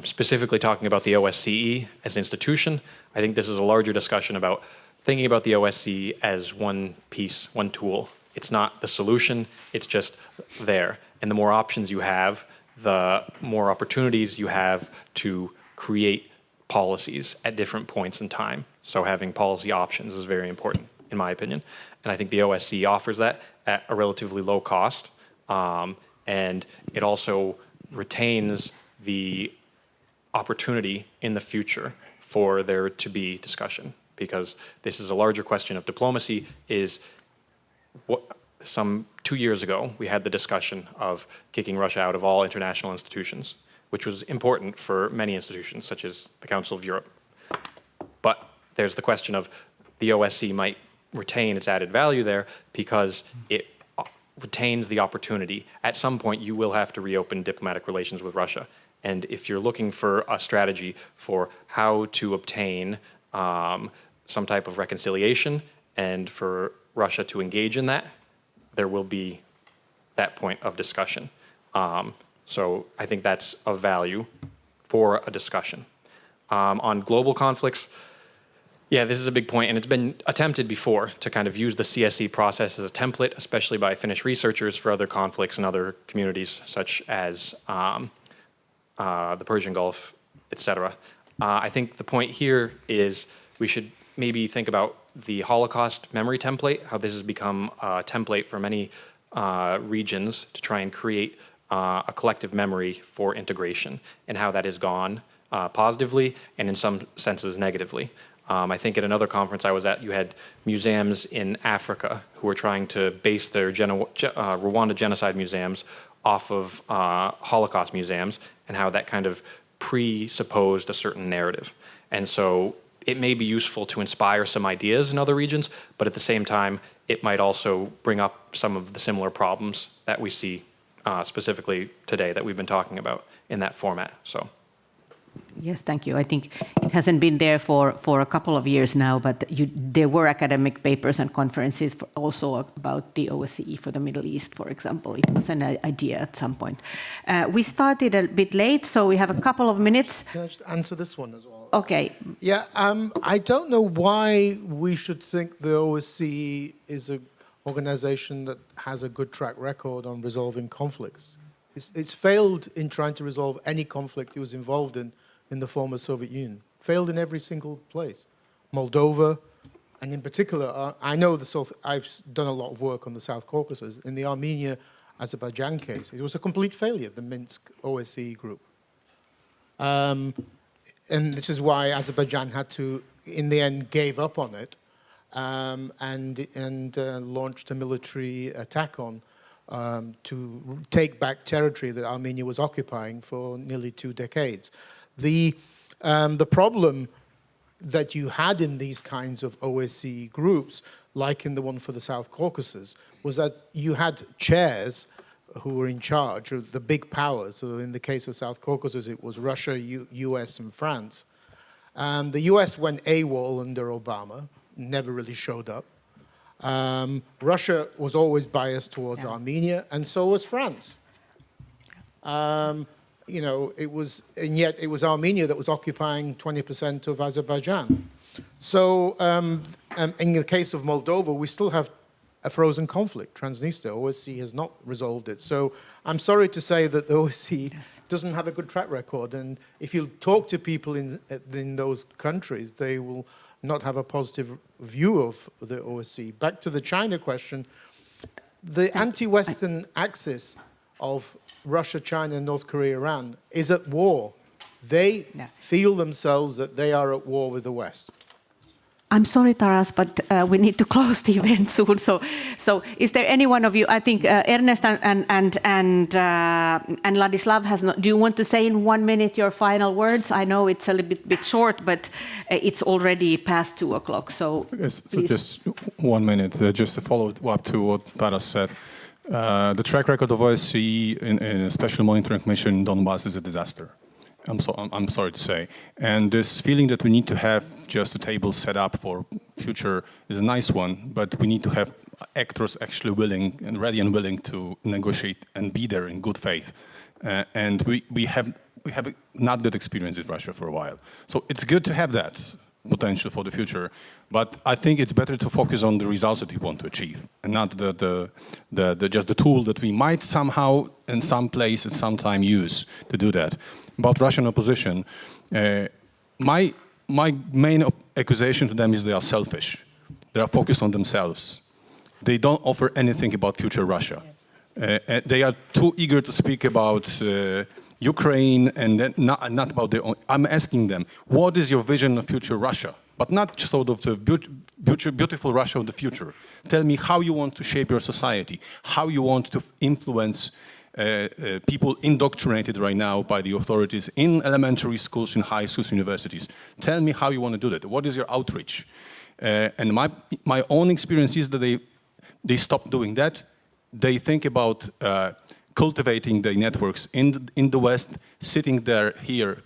Specifically talking about the OSCE as an institution, I think this is a larger discussion about thinking about the OSCE as one piece, one tool. It's not the solution, it's just there. And the more options you have, the more opportunities you have to create policies at different points in time. So having policy options is very important, in my opinion. And I think the OSCE offers that at a relatively low cost. And it also retains the opportunity in the future for there to be discussion, because this is a larger question of diplomacy. Is what some 2 years ago, we had the discussion of kicking Russia out of all international institutions, which was important for many institutions, such as the Council of Europe. But there's the question of the OSCE might retain its added value there because it retains the opportunity. At some point, you will have to reopen diplomatic relations with Russia. And if you're looking for a strategy for how to obtain some type of reconciliation and for Russia to engage in that, there will be that point of discussion. So I think that's of value for a discussion. On global conflicts, yeah, this is a big point, and it's been attempted before to kind of use the CSE process as a template, especially by Finnish researchers for other conflicts in other communities, such as the Persian Gulf, etc. I think the point here is we should maybe think about the Holocaust memory template, how this has become a template for many regions to try and create a collective memory for integration, and how that has gone positively and in some senses negatively. I think at another conference I was at, you had museums in Africa who were trying to base their Rwanda genocide museums off of Holocaust museums, and how that kind of presupposed a certain narrative. And so it may be useful to inspire some ideas in other regions, but at the same time, it might also bring up some of the similar problems that we see specifically today that we've been talking about in that format. So. Yes, thank you. I think it hasn't been there for a couple of years now, but there were academic papers and conferences also about the OSCE for the Middle East, for example. It was an idea at some point. We started a bit late, so we have a couple of minutes. Can I just answer this one as well? Okay. Yeah, I don't know why we should think the OSCE is an organization that has a good track record on resolving conflicts. It's failed in trying to resolve any conflict it was involved in the former Soviet Union. Failed in every single place. Moldova, and in particular, I know I've done a lot of work on the South Caucasus. In the Armenia-Azerbaijan case, it was a complete failure, the Minsk OSCE group. And this is why Azerbaijan had to, in the end, gave up on it and launched a military attack on to take back territory that Armenia was occupying for nearly 2 decades. The problem that you had in these kinds of OSCE groups, like in the one for the South Caucasus, was that you had chairs who were in charge of the big powers. So in the case of South Caucasus, it was Russia, US, and France. The US went AWOL under Obama, never really showed up. Russia was always biased towards Armenia, and so was France. You know, and yet it was Armenia that was occupying 20% of Azerbaijan. So in the case of Moldova, we still have a frozen conflict, Transnistria. OSCE has not resolved it. So I'm sorry to say that the OSCE doesn't have a good track record. And if you talk to people in those countries, they will not have a positive view of the OSCE. Back to the China question, the anti-Western axis of Russia, China, North Korea, Iran is at war. They feel themselves that they are at war with the West. I'm sorry, Taras, but we need to close the event soon. So is there any one of you? I think Ernest and Ladislav has not. Do you want to say in 1 minute your final words? I know it's a little bit short, but it's already past 2 o'clock. So, yes, so just 1 minute, just to follow up to what Taras said. The track record of OSCE in a special monitoring mission in Donbass is a disaster. I'm sorry to say. And this feeling that we need to have just a table set up for future is a nice one, but we need to have actors actually willing and ready and willing to negotiate and be there in good faith. And we have not good experience with Russia for a while. So it's good to have that potential for the future, but I think it's better to focus on the results that we want to achieve and not just the tool that we might somehow in some place at some time use to do that. About Russian opposition, my main accusation to them is they are selfish. They are focused on themselves. They don't offer anything about future Russia. Yes. They are too eager to speak about Ukraine and not about their own. I'm asking them, what is your vision of future Russia? But not sort of the beautiful Russia of the future. Tell me how you want to shape your society, how you want to influence people indoctrinated right now by the authorities in elementary schools, in high schools, universities. Tell me how you want to do that. What is your outreach? And my own experience is that they stop doing that. They think about cultivating the networks in the West, sitting here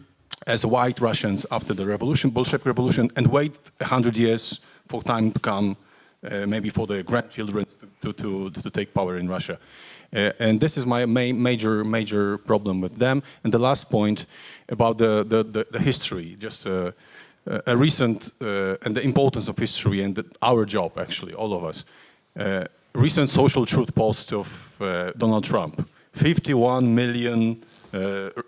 as white Russians after the revolution, Bolshevik Revolution, and wait 100 years for time to come, maybe for the grandchildren to take power in Russia. And this is my major problem with them. And the last point about the history, just a recent, and the importance of history and our job, actually, all of us. Recent social truth post of Donald Trump. 51 million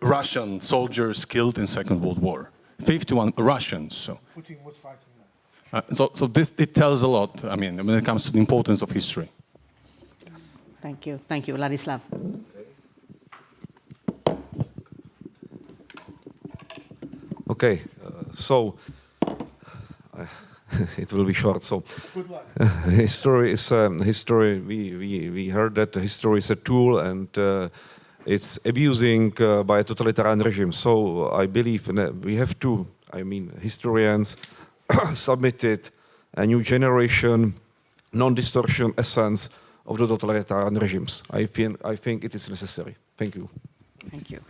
Russian soldiers killed in Second World War. 51 Russians. So. Putin was fighting them. So it tells a lot, I mean, when it comes to the importance of history. Thank you. Thank you, Ladislav. Okay, so it will be short. So, good luck. History is history. We heard that history is a tool, and it's abusing by a totalitarian regime. So I believe we have to. I mean, historians submitted a new generation, non-distortion essence of the totalitarian regimes. I think it is necessary. Thank you. Thank you.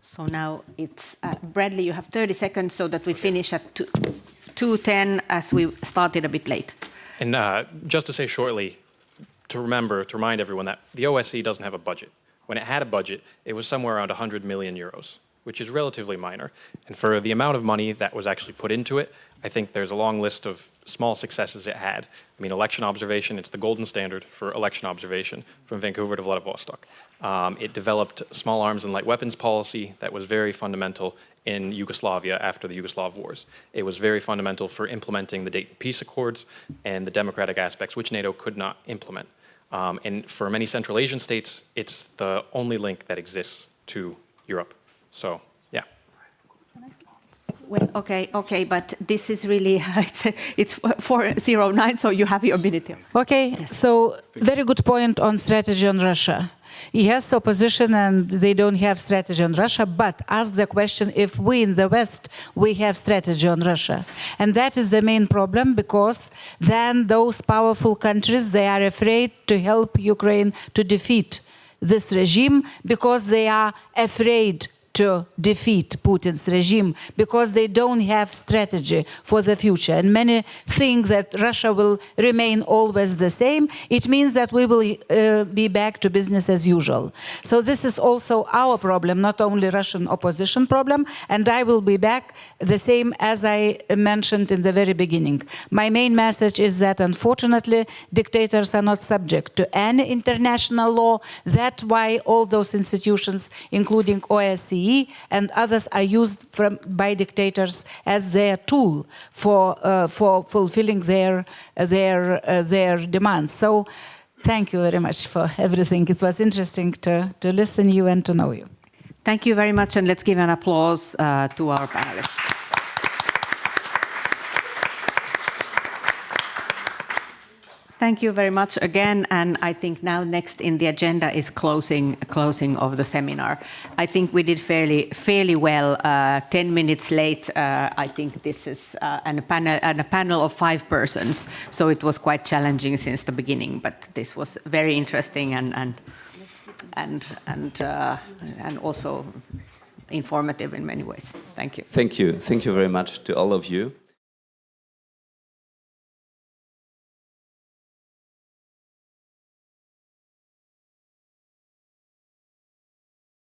So now it's Bradley. You have 30 seconds so that we finish at 2:10, as we started a bit late. And just to say shortly, to remind everyone that the OSCE doesn't have a budget. When it had a budget, it was somewhere around 100 million euros, which is relatively minor. And for the amount of money that was actually put into it, I think there's a long list of small successes it had. I mean, election observation, it's the golden standard for election observation from Vancouver to Vladivostok. It developed small arms and light weapons policy that was very fundamental in Yugoslavia after the Yugoslav wars. It was very fundamental for implementing the Dayton Peace Accords and the democratic aspects, which NATO could not implement. And for many Central Asian states, it's the only link that exists to Europe. So, yeah. Well, okay, but this is really, it's 4:09, so you have your minute here. Okay, so very good point on strategy on Russia. Yes, opposition and they don't have strategy on Russia, but ask the question if we in the West, we have strategy on Russia. And that is the main problem, because then those powerful countries, they are afraid to help Ukraine to defeat this regime, because they are afraid to defeat Putin's regime, because they don't have strategy for the future. And many think that Russia will remain always the same. It means that we will be back to business as usual. So this is also our problem, not only Russian opposition problem. And I will be back the same as I mentioned in the very beginning. My main message is that unfortunately dictators are not subject to any international law. That's why all those institutions, including OSCE and others, are used by dictators as their tool for fulfilling their demands. So thank you very much for everything. It was interesting to listen to you and to know you. Thank you very much, and let's give an applause to our panelists. Thank you very much again, and I think now next in the agenda is closing of the seminar. I think we did fairly well. 10 minutes late. I think this is a panel of 5 persons, so it was quite challenging since the beginning. But this was very interesting and also informative in many ways. Thank you. Thank you very much to all of you.